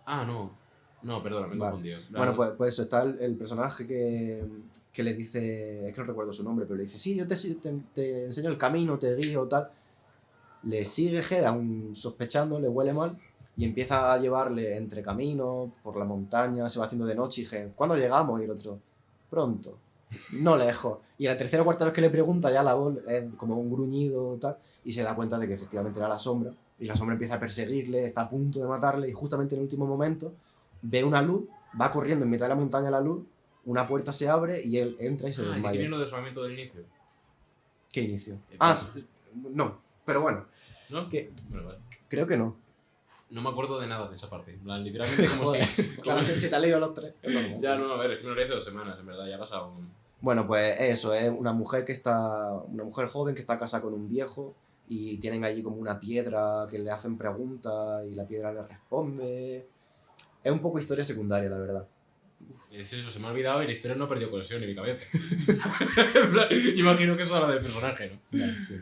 Ah, no. No, perdona, me he Vale. confundido. Bueno, pues eso, está el personaje que le dice, es que no recuerdo su nombre, pero le dice, sí, yo te enseño el camino, te guío, tal. Le sigue Ged, aún sospechando, le huele mal, y empieza a llevarle entre caminos, por la montaña, se va haciendo de noche, y Ged, ¿cuándo llegamos? Y el otro, pronto, no lejos. Y a la tercera o cuarta vez que le pregunta, ya la voz es como un gruñido, tal, y se da cuenta de que efectivamente era la sombra, y la sombra empieza a perseguirle, está a punto de matarle, y justamente en el último momento ve una luz, va corriendo en mitad de la montaña la luz, una puerta se abre y él entra y se ¿y qué desmaya. viene lo de solamente del inicio? ¿Qué inicio? Pues- No, pero bueno, ¿No? ¿Qué? Bueno, vale. creo que no. No me acuerdo de nada de esa parte. En plan, literalmente como si... Joder, claro, si te has leído los tres. Es normal. Ya, no, a ver, es que me lo leí hace 2 semanas, en verdad, ya ha pasado un... Bueno, pues eso, es una mujer una mujer joven que está casada con un viejo y tienen allí como una piedra que le hacen preguntas y la piedra le responde. Es un poco historia secundaria, la verdad. Es eso, se me ha olvidado y la historia no ha perdido conexión en mi cabeza. En plan, imagino que eso habla del personaje, ¿no? Vale, sí.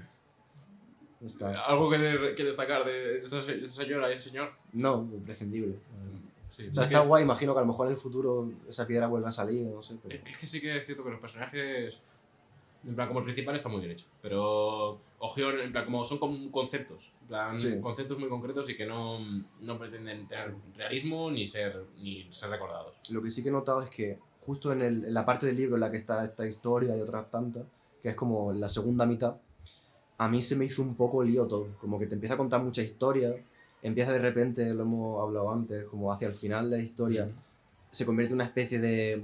Está. ¿Algo que destacar de esta señora y ese señor? No, imprescindible. Sí, O sea, está guay, imagino que a lo mejor en el futuro esa piedra vuelva a salir, no sé. Pero... Es que sí que es cierto que los personajes, en plan, como el principal está muy bien hecho. Pero, ojo, en plan, como son como conceptos. En plan, Sí. conceptos muy concretos y que no pretenden tener realismo ni ser recordados. Lo que sí que he notado es que justo en la parte del libro en la que está esta historia y otras tantas, que es como la segunda mitad, a mí se me hizo un poco lío todo. Como que te empieza a contar mucha historia empieza de repente, lo hemos hablado antes, como hacia el final de la historia, se convierte en una especie de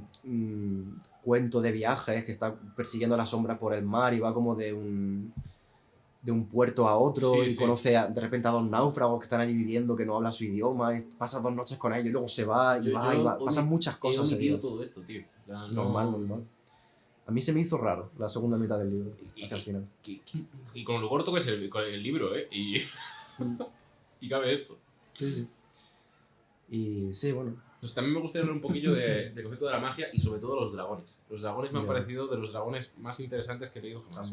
cuento de viajes que está persiguiendo la sombra por el mar y va como de un puerto a otro Sí, y sí. conoce de repente a dos náufragos que están allí viviendo, que no hablan su idioma, y pasa 2 noches con ellos y luego se va y va y va. Pasan muchas cosas. He omitido todo esto, tío. Normal. A mí se me hizo raro la segunda mitad del libro, hacia el final. Y con lo corto que es el libro, ¿eh? Y cabe esto. Sí. Y sí, bueno. Pues también me gustaría hablar un poquillo del concepto de la magia y sobre todo los dragones. Los dragones me han Ya. parecido de los dragones más interesantes que he leído jamás.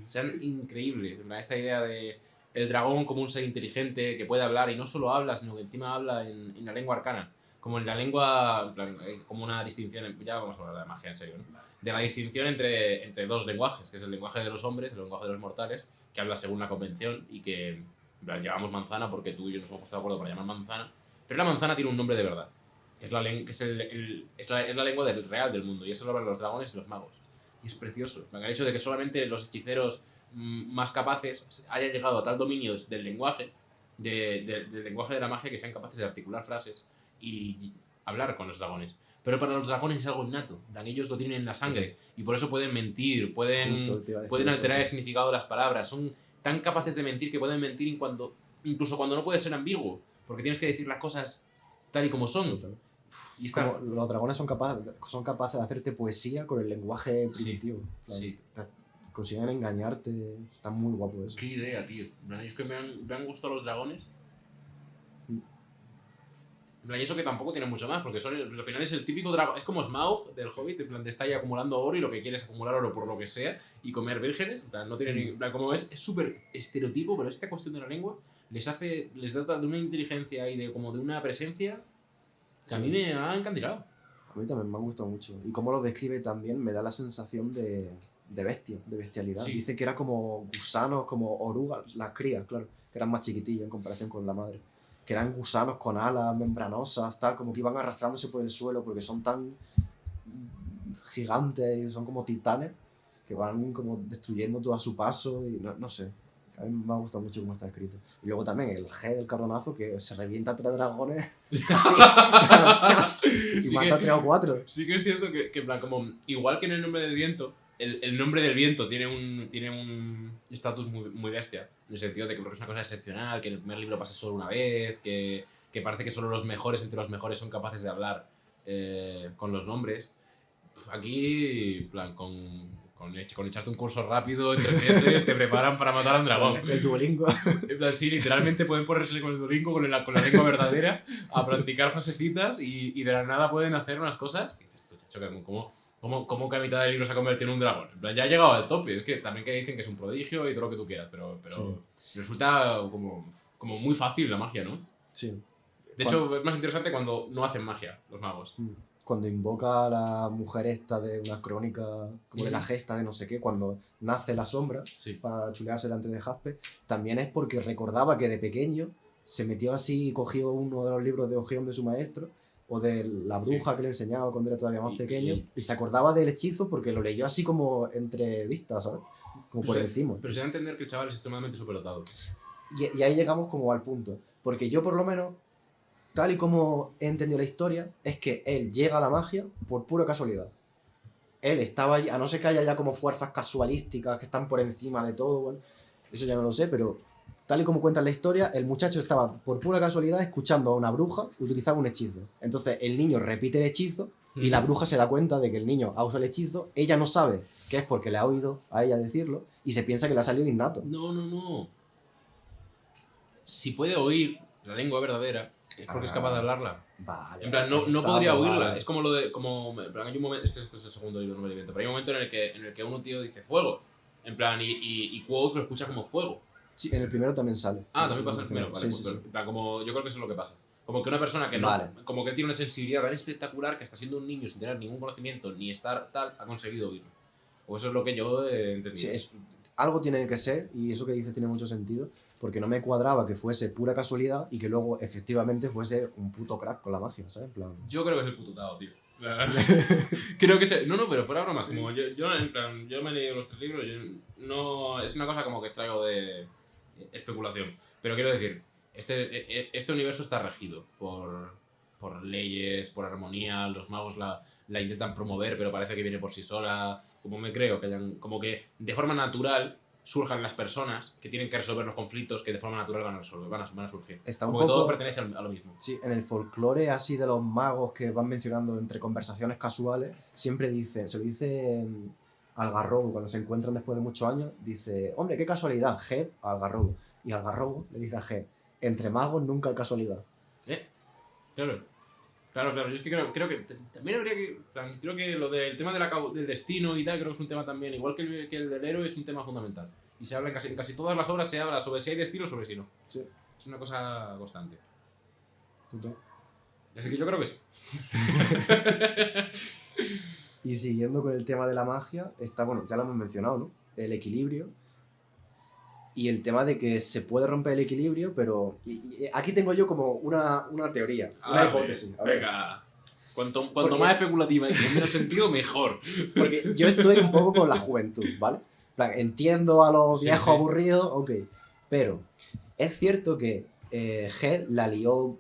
Sean increíbles. En plan, esta idea de el dragón como un ser inteligente que puede hablar y no solo habla, sino que encima habla en la lengua arcana. Como en la lengua, en plan, como una distinción, ya vamos a hablar de la magia en serio, ¿no? De la distinción entre dos lenguajes, que es el lenguaje de los hombres, el lenguaje de los mortales, que habla según la convención y que en plan, llamamos manzana porque tú y yo nos hemos puesto de acuerdo para llamar manzana, pero la manzana tiene un nombre de verdad, que es la lengua real del mundo, y eso lo hablan los dragones y los magos. Y es precioso. El hecho de que solamente los hechiceros más capaces hayan llegado a tal dominio del lenguaje, del lenguaje de la magia, que sean capaces de articular frases y hablar con los dragones. Pero para los dragones es algo innato. Ellos lo tienen en la sangre y por eso pueden mentir, pueden alterar el significado de las palabras. Son tan capaces de mentir que pueden mentir incluso cuando no puede ser ambiguo, porque tienes que decir las cosas tal y como son. Y como los dragones son capaces de hacerte poesía con el lenguaje primitivo. Sí. Consiguen engañarte. Está muy guapo eso. Qué idea, tío. Es que me han gustado los dragones. Y eso que tampoco tiene mucho más, porque al final es el típico dragón. Es como Smaug del Hobbit, en plan, te está ahí acumulando oro y lo que quiere es acumular oro por lo que sea y comer vírgenes. En plan, no tiene en plan, como es súper estereotipo, pero esta cuestión de la lengua les dota de una inteligencia y de una presencia que a mí me ha encandilado. A mí también me ha gustado mucho. Y cómo lo describe también me da la sensación de bestia, de bestialidad. Sí. Dice que era como gusanos, como orugas, las crías, claro, que eran más chiquitillos en comparación con la madre. Que eran gusanos con alas membranosas, tal, como que iban arrastrándose por el suelo porque son tan gigantes y son como titanes que van como destruyendo todo a su paso y no sé. A mí me ha gustado mucho cómo está escrito. Y luego también el G del carronazo que se revienta a 3 dragones así, y Sí mata a 3 o 4. Sí que es cierto que en plan, como igual que en el nombre del viento, el nombre del viento tiene un estatus muy bestia, en el sentido de que es una cosa excepcional, que en el primer libro pasa solo una vez, que parece que solo los mejores entre los mejores son capaces de hablar con los nombres. Aquí, en plan, con echarte un curso rápido en 3 meses te preparan para matar a un dragón. El Duolingo. En plan, sí, literalmente pueden ponerse con el Duolingo, con la lengua verdadera, a practicar frasecitas y de la nada pueden hacer unas cosas. Y dices, chacho, ¿cómo que a mitad del libro se ha convertido en un dragón? En plan, ya ha llegado al tope. Es que también que dicen que es un prodigio y todo lo que tú quieras, pero sí. Resulta como muy fácil la magia, ¿no? Sí. De hecho, es más interesante cuando no hacen magia los magos. Cuando invoca a la mujer esta de una crónica, como de la gesta de no sé qué, cuando nace la sombra, para chulearse delante de Jaspe, también es porque recordaba que de pequeño se metió así y cogió uno de los libros de Ogeón de su maestro, o de la bruja que le enseñaba cuando era todavía más pequeño, y se acordaba del hechizo porque lo leyó así como entre vistas, ¿sabes? Como por encima. Pero se da a entender que el chaval es extremadamente superdotado. Y ahí llegamos como al punto, porque yo por lo menos, tal y como he entendido la historia, es que él llega a la magia por pura casualidad. Él estaba allí, a no ser que haya ya como fuerzas casualísticas que están por encima de todo, bueno, eso ya no lo sé, pero tal y como cuenta la historia, el muchacho estaba por pura casualidad escuchando a una bruja utilizar un hechizo. Entonces el niño repite el hechizo y la bruja se da cuenta de que el niño ha usado el hechizo, ella no sabe que es porque le ha oído a ella decirlo y se piensa que le ha salido innato. No. Si puede oír la lengua verdadera, es porque es capaz de hablarla. Vale. En plan, no podría oírla. Es como lo de. En plan, hay un momento. Es que este es el segundo libro, no me invento. Pero hay un momento en el que un tío dice fuego. En plan, y Quoth lo escucha como fuego. Sí, en el primero también sale. También pasa en el primero. Vale, sí. En plan, como, yo creo que eso es lo que pasa. Como que una persona que no. Vale. Como que tiene una sensibilidad tan espectacular que hasta siendo un niño sin tener ningún conocimiento ni estar tal, ha conseguido oírlo. O eso es lo que yo he entendido. Sí, algo tiene que ser, y eso que dices tiene mucho sentido, porque no me cuadraba que fuese pura casualidad y que luego efectivamente fuese un puto crack con la magia, ¿sabes? En plan... Yo creo que es el puto Tao, tío. Creo que no, pero fuera broma. Sí. Como yo me he leído los 3 libros, no es una cosa como que extraigo de especulación. Pero quiero decir, este universo está regido por leyes, por armonía, los magos la intentan promover, pero parece que viene por sí sola. Como me creo que como que de forma natural surjan las personas que tienen que resolver los conflictos que de forma natural van a resolver, van a surgir. Está un como que todo poco... pertenece a lo mismo. Sí, en el folclore así de los magos que van mencionando entre conversaciones casuales, siempre dicen, se lo dice Algarrobo cuando se encuentran después de muchos años, dice, hombre, qué casualidad, Head a Algarrobo. Y Algarrobo le dice a Head, entre magos nunca hay casualidad. Claro. Claro. Yo es que creo que también habría que. Creo que lo del tema del destino y tal, creo que es un tema también, igual que el del héroe, es un tema fundamental. Y se habla en casi todas las obras, se habla sobre si hay destino o sobre si no. Sí. Es una cosa constante. Total. Así que yo creo que sí. Y siguiendo con el tema de la magia, está, bueno, ya lo hemos mencionado, ¿no? El equilibrio. Y el tema de que se puede romper el equilibrio, pero... Y aquí tengo yo como una teoría, una hipótesis. A ver. Venga. Cuanto más especulativa y con menos sentido, mejor. Porque yo estoy un poco con la juventud, ¿vale? En plan, entiendo a los viejos aburridos, ok. Pero es cierto que Head la lió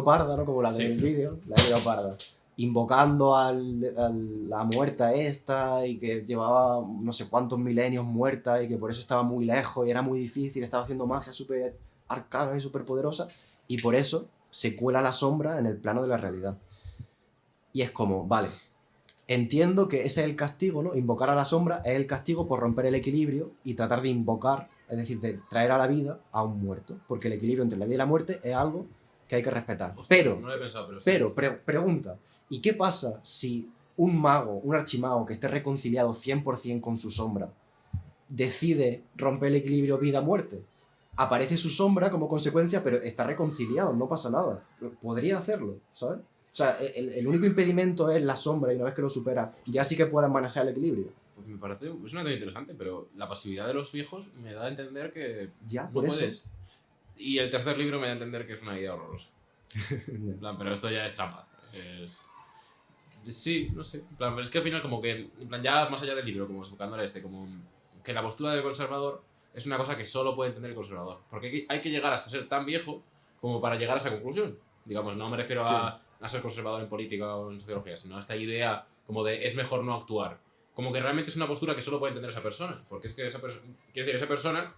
parda, ¿no? Como la del vídeo, la lió parda. Invocando a la muerta esta y que llevaba no sé cuántos milenios muerta y que por eso estaba muy lejos y era muy difícil, estaba haciendo magia súper arcana y súper poderosa y por eso se cuela la sombra en el plano de la realidad. Y es como, vale, entiendo que ese es el castigo, ¿no? Invocar a la sombra es el castigo por romper el equilibrio y tratar de invocar, es decir, de traer a la vida a un muerto, porque el equilibrio entre la vida y la muerte es algo que hay que respetar. Hostia, pero, no lo he pensado, pero sí. pero pregunta, ¿y qué pasa si un mago, un archimago que esté reconciliado 100% con su sombra, decide romper el equilibrio vida-muerte? Aparece su sombra como consecuencia, pero está reconciliado, no pasa nada. Podría hacerlo, ¿sabes? O sea, el único impedimento es la sombra y una vez que lo supera, ya sí que puedan manejar el equilibrio. Pues me parece, es una idea interesante, pero la pasividad de los viejos me da a entender que ya, no por puedes. Eso. Y el tercer libro me da a entender que es una idea horrorosa. En plan, pero esto ya es trampa. Sí, no sé. En plan, pero es que al final como que, en plan, ya más allá del libro, como enfocándole a como que la postura del conservador es una cosa que solo puede entender el conservador. Porque hay que llegar hasta ser tan viejo como para llegar a esa conclusión. Digamos, no me refiero a ser conservador en política o en sociología, sino a esta idea como de es mejor no actuar. Como que realmente es una postura que solo puede entender esa persona. Porque es que quiero decir, esa persona,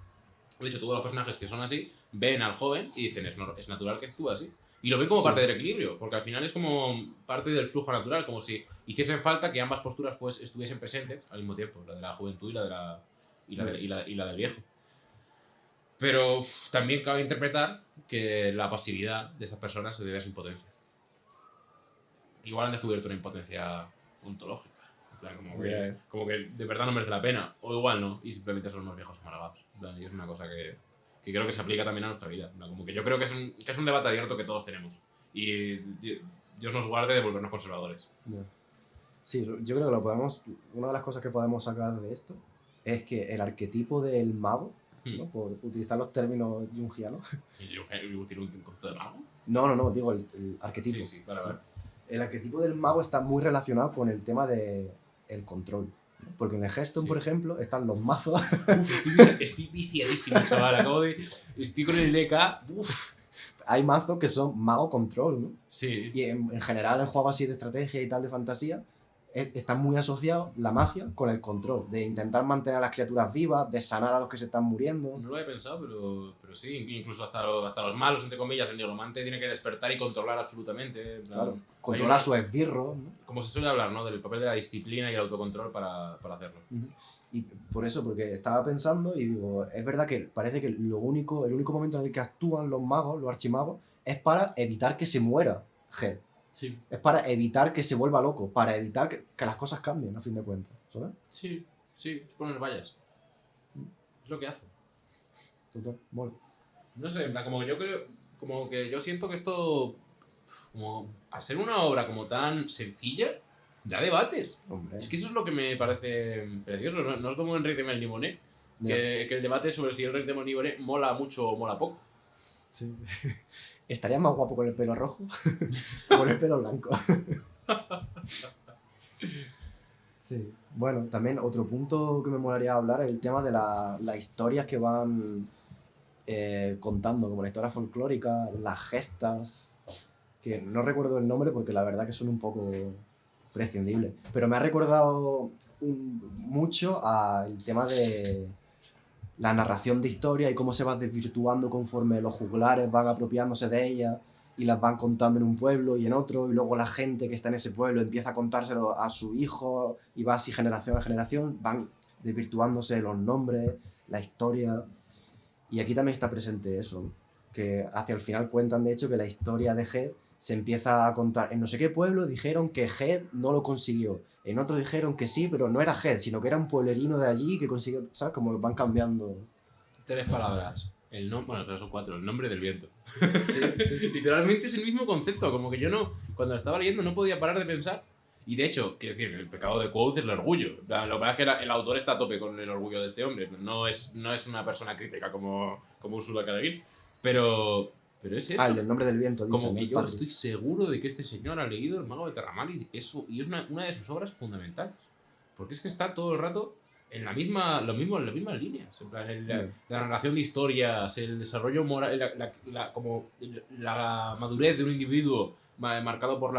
de hecho, todos los personajes que son así, ven al joven y dicen, es natural que actúe así. Y lo ven como parte del equilibrio, porque al final es como parte del flujo natural, como si hiciesen falta que ambas posturas estuviesen presentes al mismo tiempo, la de la juventud y la del viejo. Pero también cabe interpretar que la pasividad de estas personas se debe a su impotencia. Igual han descubierto una impotencia ontológica. En plan, como que de verdad no merece la pena. O igual no, y simplemente son unos viejos amargados. Y es una cosa que creo que se aplica también a nuestra vida. Como que yo creo que es un debate abierto que todos tenemos. Y Dios nos guarde de volvernos conservadores. Sí, yo creo que lo podemos. Una de las cosas que podemos sacar de esto es que el arquetipo del mago, ¿no? Por utilizar los términos jungianos. ¿Y Jung tiene un concepto de mago? No, digo el arquetipo. Sí, vale. El arquetipo del mago está muy relacionado con el tema del control. Porque en el Hearthstone, por ejemplo, están los mazos. Estoy viciadísimo, chaval. Estoy con el DK. Hay mazos que son mago control, ¿no? Sí. Y en general, en juegos así de estrategia y tal, de fantasía, está muy asociado la magia con el control. De intentar mantener a las criaturas vivas, de sanar a los que se están muriendo. No lo había pensado, pero sí. Incluso hasta los malos, entre comillas, el nigromante tiene que despertar y controlar absolutamente. Claro. Controlar sus esbirros, ¿no? Como se suele hablar, ¿no? Del papel de la disciplina y el autocontrol para hacerlo. Y por eso, porque estaba pensando y digo, es verdad que parece que el único momento en el que actúan los magos, los archimagos, es para evitar que se muera Head. Sí. Es para evitar que se vuelva loco, para evitar que las cosas cambien, a fin de cuentas, ¿sabes? Sí, poner vallas. Es lo que hace. Total, bueno. No sé, en plan, como que yo siento que esto, como a ser una obra como tan sencilla, da debates. Hombre. Es que eso es lo que me parece precioso, no es como en Rey de Melniboné, que el debate sobre si el Rey de Melniboné mola mucho o mola poco. Sí. ¿Estaría más guapo con el pelo rojo o con el pelo blanco? Sí. Bueno, también otro punto que me molaría hablar es el tema de las historias que van contando como la historia folclórica, las gestas, que no recuerdo el nombre porque la verdad que son un poco prescindibles, pero me ha recordado mucho al tema de la narración de historia y cómo se va desvirtuando conforme los juglares van apropiándose de ella y las van contando en un pueblo y en otro, y luego la gente que está en ese pueblo empieza a contárselo a su hijo y va así generación a generación, van desvirtuándose los nombres, la historia. Y aquí también está presente eso, que hacia el final cuentan de hecho que la historia de Ged se empieza a contar. En no sé qué pueblo dijeron que Ged no lo consiguió, en otro dijeron que sí, pero no era Ged, sino que era un pueblerino de allí que consiguió, ¿sabes? Como van cambiando. 3 palabras. Bueno, pero son 4. El nombre del viento. Sí, sí, sí. Literalmente es el mismo concepto. Como que yo no, cuando lo estaba leyendo, no podía parar de pensar. Y de hecho, quiero decir, el pecado de Quoth es el orgullo. En plan, lo que pasa es que el autor está a tope con el orgullo de este hombre. No es una persona crítica como Ursula K. Le Guin. Pero es eso. El del nombre del viento, dice, Como ¿no? que El yo padre. estoy seguro de que este señor ha leído El Mago de Terramar y es una de sus obras fundamentales. Porque es que está todo el rato en las mismas líneas. En plan, la narración de historias, el desarrollo moral, como la madurez de un individuo marcado por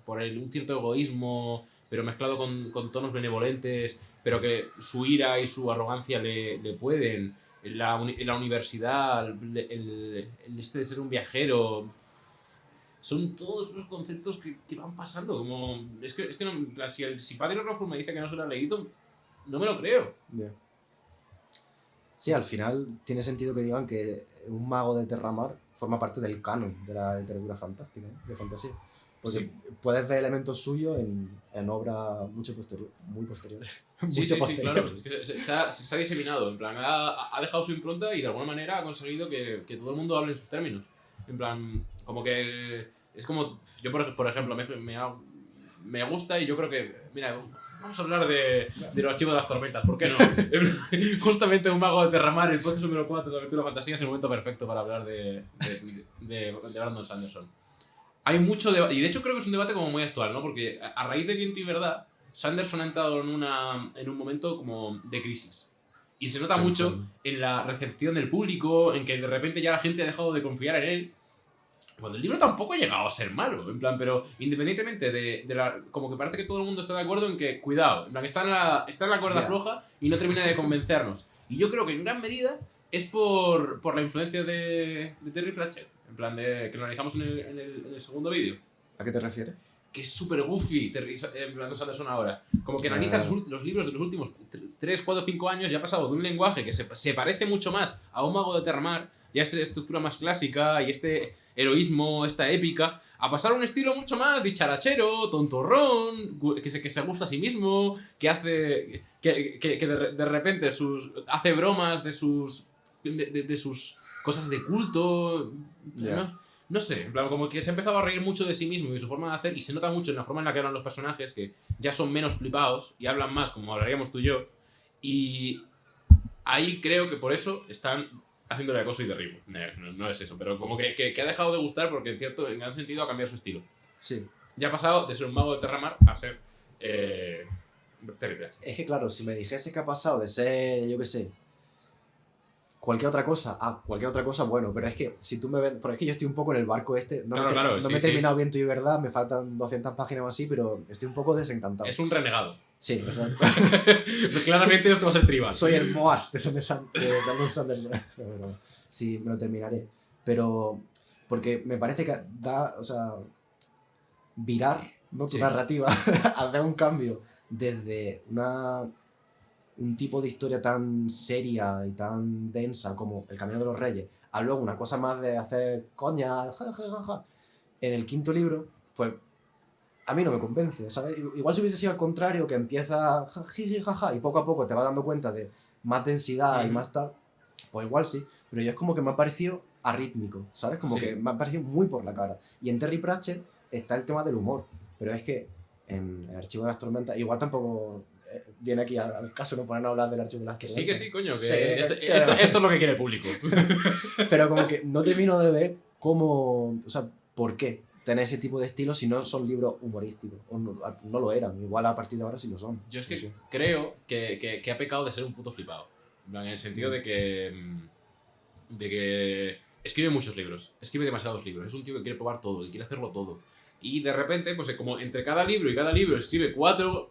un cierto egoísmo, pero mezclado con tonos benevolentes, pero que su ira y su arrogancia le pueden. En la universidad, el este de ser un viajero. Son todos los conceptos que van pasando. Como, es que no, en plan, si Padre Rothfuss me dice que no se lo ha leído, no me lo creo. Yeah. Sí, al final tiene sentido que digan que un mago de Terramar forma parte del canon de la literatura fantástica, ¿no? De fantasía. Porque Sí. puedes ver elementos suyos en obras muy posteriores. Sí, Mucho sí, posteriores. claro. Es que se ha diseminado. En plan, ha dejado su impronta y de alguna manera ha conseguido que todo el mundo hable en sus términos. En plan, como que. Es como. Yo, por ejemplo, me gusta y yo creo que. Mira, vamos a hablar de los archivos de las tormentas, ¿por qué no? Justamente Un Mago de Terramar, el podcast número 4 de Aventura Fantasía, es el momento perfecto para hablar de Brandon Sanderson. Hay mucho debate, y de hecho creo que es un debate como muy actual, ¿no? Porque a raíz de Viento y Verdad, Sanderson ha entrado en un momento como de crisis. Y se nota mucho en la recepción del público, en que de repente ya la gente ha dejado de confiar en él. Cuando el libro tampoco ha llegado a ser malo, en plan, pero independientemente como que parece que todo el mundo está de acuerdo en que, cuidado, en plan, está en la cuerda floja y no termina de convencernos. Y yo creo que en gran medida es por la influencia de Terry Pratchett, en plan, que lo analizamos en el segundo vídeo. ¿A qué te refieres? Que es súper goofy, en plan, Sanderson ahora. Como que analizas los libros de los últimos 3, 4, 5 años y ha pasado de un lenguaje que se parece mucho más a Un Mago de Terramar y a esta estructura más clásica y este heroísmo, esta épica, a pasar a un estilo mucho más dicharachero, tontorrón, que se gusta a sí mismo, que hace que de repente hace bromas de sus cosas de culto. Yeah. No sé, en plan, como que se ha empezado a reír mucho de sí mismo y de su forma de hacer, y se nota mucho en la forma en la que hablan los personajes, que ya son menos flipados y hablan más como hablaríamos tú y yo. Y ahí creo que por eso están haciéndole acoso y derribo. No es eso, pero como que ha dejado de gustar porque en gran sentido ha cambiado su estilo. Sí. Ya ha pasado de ser un mago de Terramar a ser Terry Pratchett. Es que claro, si me dijese que ha pasado de ser, yo qué sé, cualquier otra cosa, bueno, pero es que si tú me ves, porque es que yo estoy un poco en el barco este, no me he terminado Viento y Verdad, me faltan 200 páginas o así, pero estoy un poco desencantado. Es un renegado. Sí, exacto. Claramente es como ser tribal. Soy el Moas de Brandon Sanderson. Pero, sí, me lo terminaré. Pero, porque me parece que virar, ¿no? Tu narrativa, hacer un cambio desde un tipo de historia tan seria y tan densa como El Camino de los Reyes, a luego una cosa más de hacer coña, ja. En el quinto libro, pues a mí no me convence, ¿sabes? Igual si hubiese sido al contrario, que empieza jaja y poco a poco te vas dando cuenta de más densidad y más tal, pues igual sí, pero yo es como que me ha parecido arrítmico, ¿sabes? Como que me ha parecido muy por la cara. Y en Terry Pratchett está el tema del humor, pero es que en el Archivo de las Tormentas, igual tampoco viene aquí al caso no ponernos a hablar del Archivo de las Tormentas. Que sí, coño, que esto es lo que quiere el público. Pero como que no termino de ver cómo, o sea, por qué tener ese tipo de estilo si no son libros humorísticos. O no lo eran, igual a partir de ahora sí lo son. Yo es que creo que ha pecado de ser un puto flipado. En el sentido de que de que escribe muchos libros, escribe demasiados libros, es un tío que quiere probar todo y quiere hacerlo todo. Y de repente, pues como entre cada libro y cada libro escribe cuatro,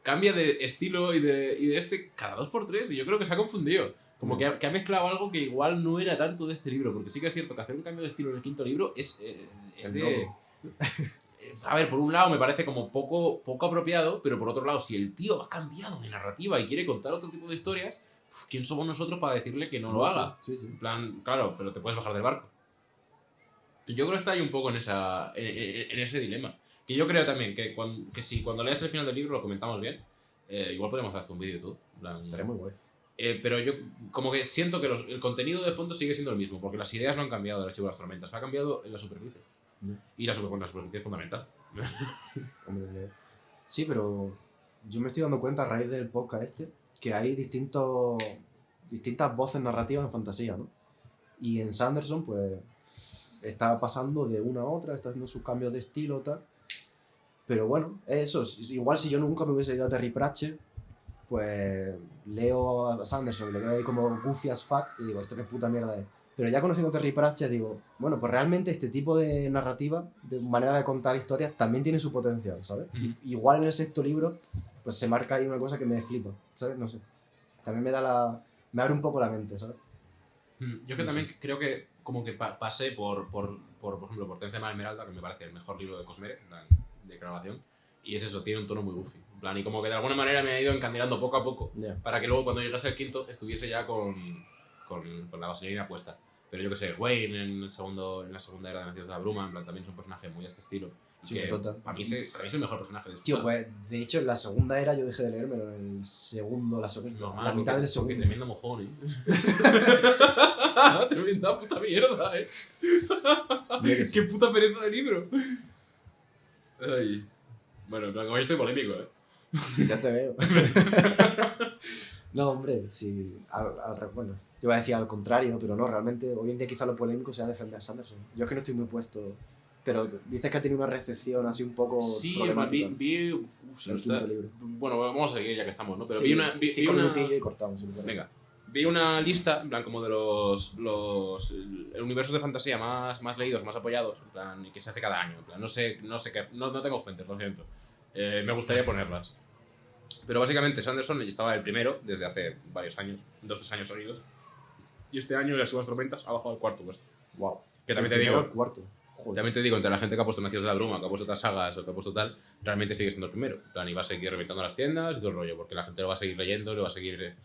cambia de estilo y de este cada 2 por 3 y yo creo que se ha confundido. Como que ha mezclado algo que igual no era tanto de este libro, porque sí que es cierto que hacer un cambio de estilo en el 5.º libro es de... A ver, por un lado me parece como poco apropiado, pero por otro lado, si el tío ha cambiado de narrativa y quiere contar otro tipo de historias, ¿quién somos nosotros para decirle que no lo haga? Sí, sí. En plan, claro, pero te puedes bajar del barco. Y yo creo que está ahí un poco en ese dilema. Que yo creo también que si cuando leas el final del libro lo comentamos bien, igual podemos hacer hasta un vídeo y todo. En plan, Estaría muy guay. pero yo como que siento que el contenido de fondo sigue siendo el mismo, porque las ideas no han cambiado del Archivo de las Tormentas, ha cambiado en la superficie. Y la superficie es fundamental. Hombre, sí, pero yo me estoy dando cuenta a raíz del podcast que hay distintas voces narrativas en fantasía, ¿no? Y en Sanderson, pues, está pasando de una a otra, está haciendo sus cambios de estilo y tal. Pero bueno, eso, igual si yo nunca me hubiese ido a Terry Pratchett, pues leo a Sanderson y lo veo ahí como goofy as fuck y digo, esto qué puta mierda es. Pero ya conociendo a Terry Pratchett digo, bueno, pues realmente este tipo de narrativa, de manera de contar historias, también tiene su potencial, ¿sabes? Igual en el 6.º libro, pues se marca ahí una cosa que me flipa, ¿sabes? No sé. También me abre un poco la mente, ¿sabes? Yo que también creo que como que pasé por ejemplo, por Tense Mar Esmeralda, que me parece el mejor libro de Cosmere, de grabación, y es eso, tiene un tono muy goofy. En plan, y como que de alguna manera me ha ido encandilando poco a poco, para que luego cuando llegase el 5.º estuviese ya con la vaselina puesta. Pero yo que sé, Wayne en la segunda era de Nacidos de la Bruma, en plan, también es un personaje muy a este estilo. Y Sí, que total. para mí es el mejor personaje de su Tío, saga. pues de hecho en la segunda era yo dejé de leérmelo, en el segundo, la mitad del segundo. Tremendo mojón, Tremenda puta mierda, Qué puta pereza de libro. Ay. Bueno, en plan, hoy estoy polémico, Ya te veo. No, hombre, sí. Bueno, yo iba a decir al contrario, pero no, realmente hoy en día quizá lo polémico sea defender a Sanderson. Yo es que no estoy muy puesto. Pero dices que ha tenido una recepción así un poco problemática. Vi el 5.º libro. Bueno, vamos a seguir ya que estamos, ¿no? Pero Sí, vi una... minutillos y cortamos. Venga. Vi una lista, en plan, como de los universos de fantasía más leídos, más apoyados, en plan, y que se hace cada año. En plan, no sé qué... No tengo fuentes, lo siento. Me gustaría ponerlas. Pero básicamente Sanderson estaba el primero desde hace varios años, 2-3 años seguidos. Y este año las Subas Tormentas ha bajado al 4.º puesto. Wow. Que también te digo... El 4. Joder. También te digo, entre la gente que ha puesto Nacidos de la Bruma, que ha puesto otras sagas o que ha puesto tal, realmente sigue siendo el primero. En plan, y va a seguir reventando las tiendas y todo el rollo, porque la gente lo va a seguir leyendo, y va a seguir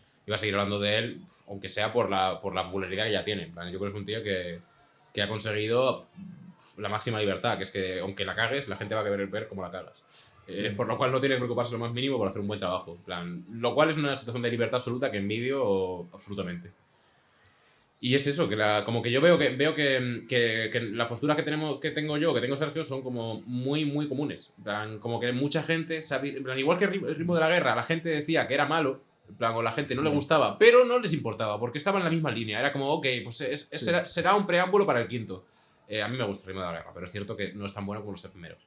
hablando de él, aunque sea por la popularidad que ya tiene. En plan, yo creo que es un tío que ha conseguido la máxima libertad, que es que aunque la cagues, la gente va a querer ver cómo la cagas. Por lo cual no tiene que preocuparse lo más mínimo por hacer un buen trabajo. En plan, lo cual es una situación de libertad absoluta que envidio absolutamente. Y es eso, que como que yo veo que las posturas que tengo yo, que tengo Sergio, son como muy, muy comunes. En plan, como que mucha gente sabía, en plan, igual que el ritmo de la guerra, la gente decía que era malo, en plan, o la gente no le gustaba, pero no les importaba, porque estaba en la misma línea. Era como, ok, pues será un preámbulo para el 5.º. A mí me gusta el ritmo de la guerra, pero es cierto que no es tan bueno como los 3 primeros.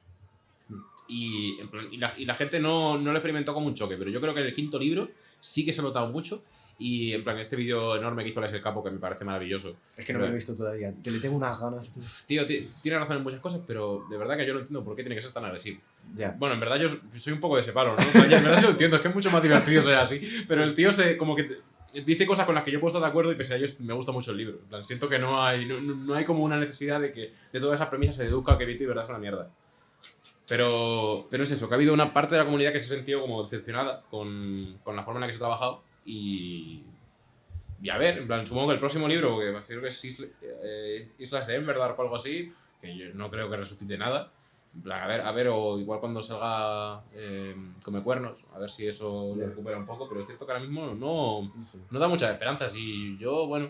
Y la gente no lo experimentó como un choque, pero yo creo que en el 5.º libro sí que se ha notado mucho. Y en plan, este vídeo enorme que hizo Alex el Capo, que me parece maravilloso. Es que no lo he visto todavía, que le tengo unas ganas. Tío, tiene razón en muchas cosas, pero de verdad que yo no entiendo por qué tiene que ser tan agresivo. Yeah. Bueno, en verdad yo soy un poco de ese palo, ¿no? En verdad sí lo entiendo, es que es mucho más divertido ser así. Pero el tío como que dice cosas con las que yo puedo estar de acuerdo y pese a ello me gusta mucho el libro. En plan, siento que no hay como una necesidad de que de todas esas premisas se deduzca que Vito y verdad es una mierda. Pero es eso, que ha habido una parte de la comunidad que se ha sentido como decepcionada con la forma en la que se ha trabajado y a ver, en plan, supongo que el próximo libro, que creo que es Islas de Emberdark o algo así, que yo no creo que resucite nada. En plan, a ver, o igual cuando salga Come Cuernos, a ver si eso lo recupera un poco, pero es cierto que ahora mismo no da muchas esperanzas y yo, bueno...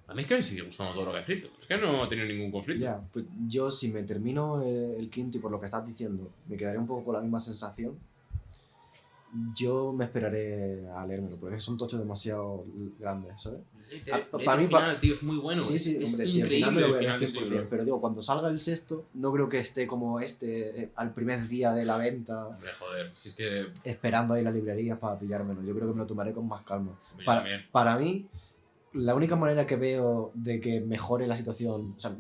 A mí es que me sigue gustando todo lo que he escrito, es que no he tenido ningún conflicto. Ya, pues yo si me termino el 5.º y por lo que estás diciendo, me quedaré un poco con la misma sensación. Yo me esperaré a leérmelo, porque son tochos demasiado grandes, ¿sabes? Para mí, final, tío, es muy bueno. Sí, sí, es hombre, increíble sí, al final me lo el voy a final de leer ese 100%, libro. pero digo, cuando salga el sexto, no creo que esté como al primer día de la venta, Hombre, joder, si es que... esperando ahí en las librerías para pillármelo. Yo creo que me lo tomaré con más calma. Yo también. Para mí, la única manera que veo de que mejore la situación, o sea,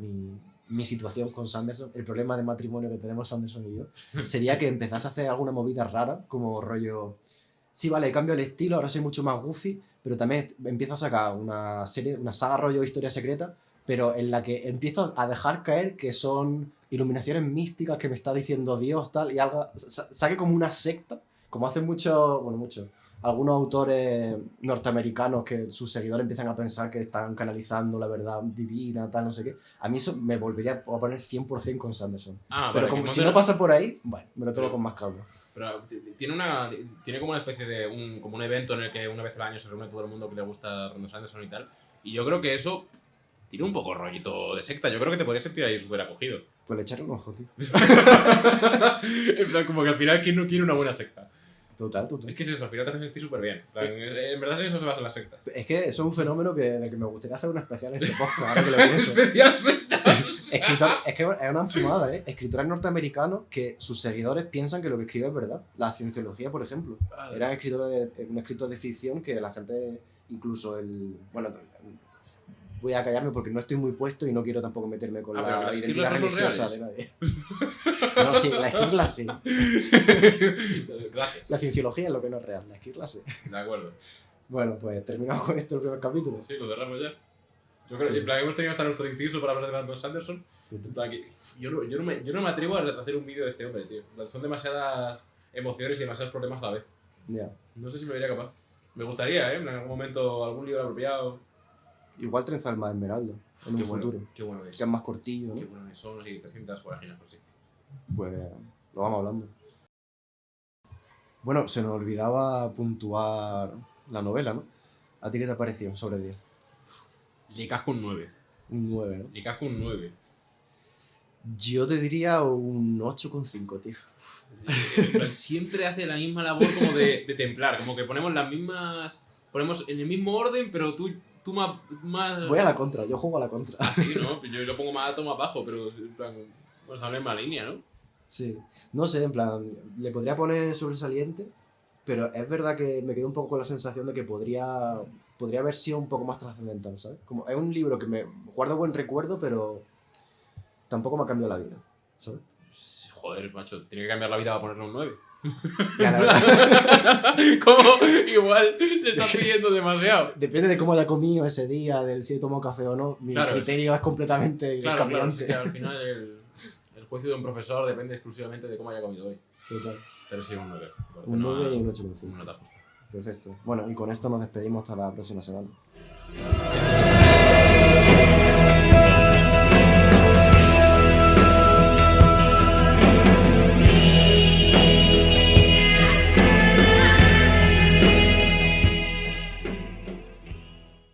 mi situación con Sanderson, el problema de matrimonio que tenemos Sanderson y yo, sería que empezase a hacer alguna movida rara, como rollo, sí, vale, cambio el estilo, ahora soy mucho más goofy, pero también empiezo a sacar una serie, una saga rollo historia secreta, pero en la que empiezo a dejar caer que son iluminaciones místicas que me está diciendo Dios, tal, y algo, saque como una secta, como hacen muchos algunos autores norteamericanos que sus seguidores empiezan a pensar que están canalizando la verdad divina, tal, no sé qué. A mí eso me volvería a poner 100% con Sanderson. Pero como si no pasa por ahí, bueno, me lo tomo con más calma. Pero tiene como una especie de como un evento en el que una vez al año se reúne todo el mundo que le gusta Brandon Sanderson y tal. Y yo creo que eso tiene un poco rollito de secta. Yo creo que te podrías sentir ahí súper acogido. Pues le echaré un ojo, tío. En plan, como que al final, ¿quién no quiere una buena secta? Total. Es que es eso, al final te hace sentir súper bien. En verdad eso se basa en las sectas. Es que eso es un fenómeno del que me gustaría hacer una especial en este podcast, ahora que lo pienso. Especial sectas. Es que es una fumada, ¿eh? Escritores norteamericanos que sus seguidores piensan que lo que escribe es verdad. La cienciología, por ejemplo. Eran un escritor de ficción que la gente, incluso bueno, voy a callarme porque no estoy muy puesto y no quiero tampoco meterme con la identidad religiosa de nadie. No, sí, la esquirla sí. Gracias. La cienciología es lo que no es real, la esquirla sí. De acuerdo. Bueno, pues terminamos con esto el primer capítulo. Sí, lo cerramos ya. Yo creo que en plan, hemos tenido hasta nuestro inciso para hablar de Brandon Sanderson. En plan, yo no me atrevo a hacer un vídeo de este hombre, tío. Son demasiadas emociones y demasiados problemas a la vez. Ya. No sé si me vería capaz. Me gustaría, en algún momento, algún libro apropiado. Igual Trenza el más Esmeralda en un futuro. Qué bueno es. Que es más cortillo, ¿no? Qué bueno es. Son así 300 páginas, pues sí. Pues lo vamos hablando. Bueno, se nos olvidaba puntuar la novela, ¿no? ¿A ti qué te ha parecido sobre 10? Le casco un 9. Un 9, ¿no? Le casco un 9. Yo te diría un 8,5, tío. Siempre hace la misma labor como de templar. Como que ponemos las mismas... Ponemos en el mismo orden, pero tú más... Voy a la contra, yo juego a la contra. Ah, sí, ¿no? Yo lo pongo más alto, más bajo, pero en plan... Vamos a la misma línea, ¿no? Sí. No sé, en plan, le podría poner sobresaliente, pero es verdad que me quedo un poco con la sensación de que podría haber sido un poco más trascendental, ¿sabes? Como es un libro que me guardo buen recuerdo, pero tampoco me ha cambiado la vida, ¿sabes? Joder, macho, tiene que cambiar la vida para ponerle un 9. Ya, la verdad. Como igual le estás pidiendo demasiado. Depende de cómo haya comido ese día, del si he tomado café o no. Mi criterio es completamente cambiante. Claro, al final el juicio de un profesor depende exclusivamente de cómo haya comido hoy. Total. Pero sí, un 9. Un 9 y un 8,5. Una nota justa. Perfecto. Bueno, y con esto nos despedimos hasta la próxima semana.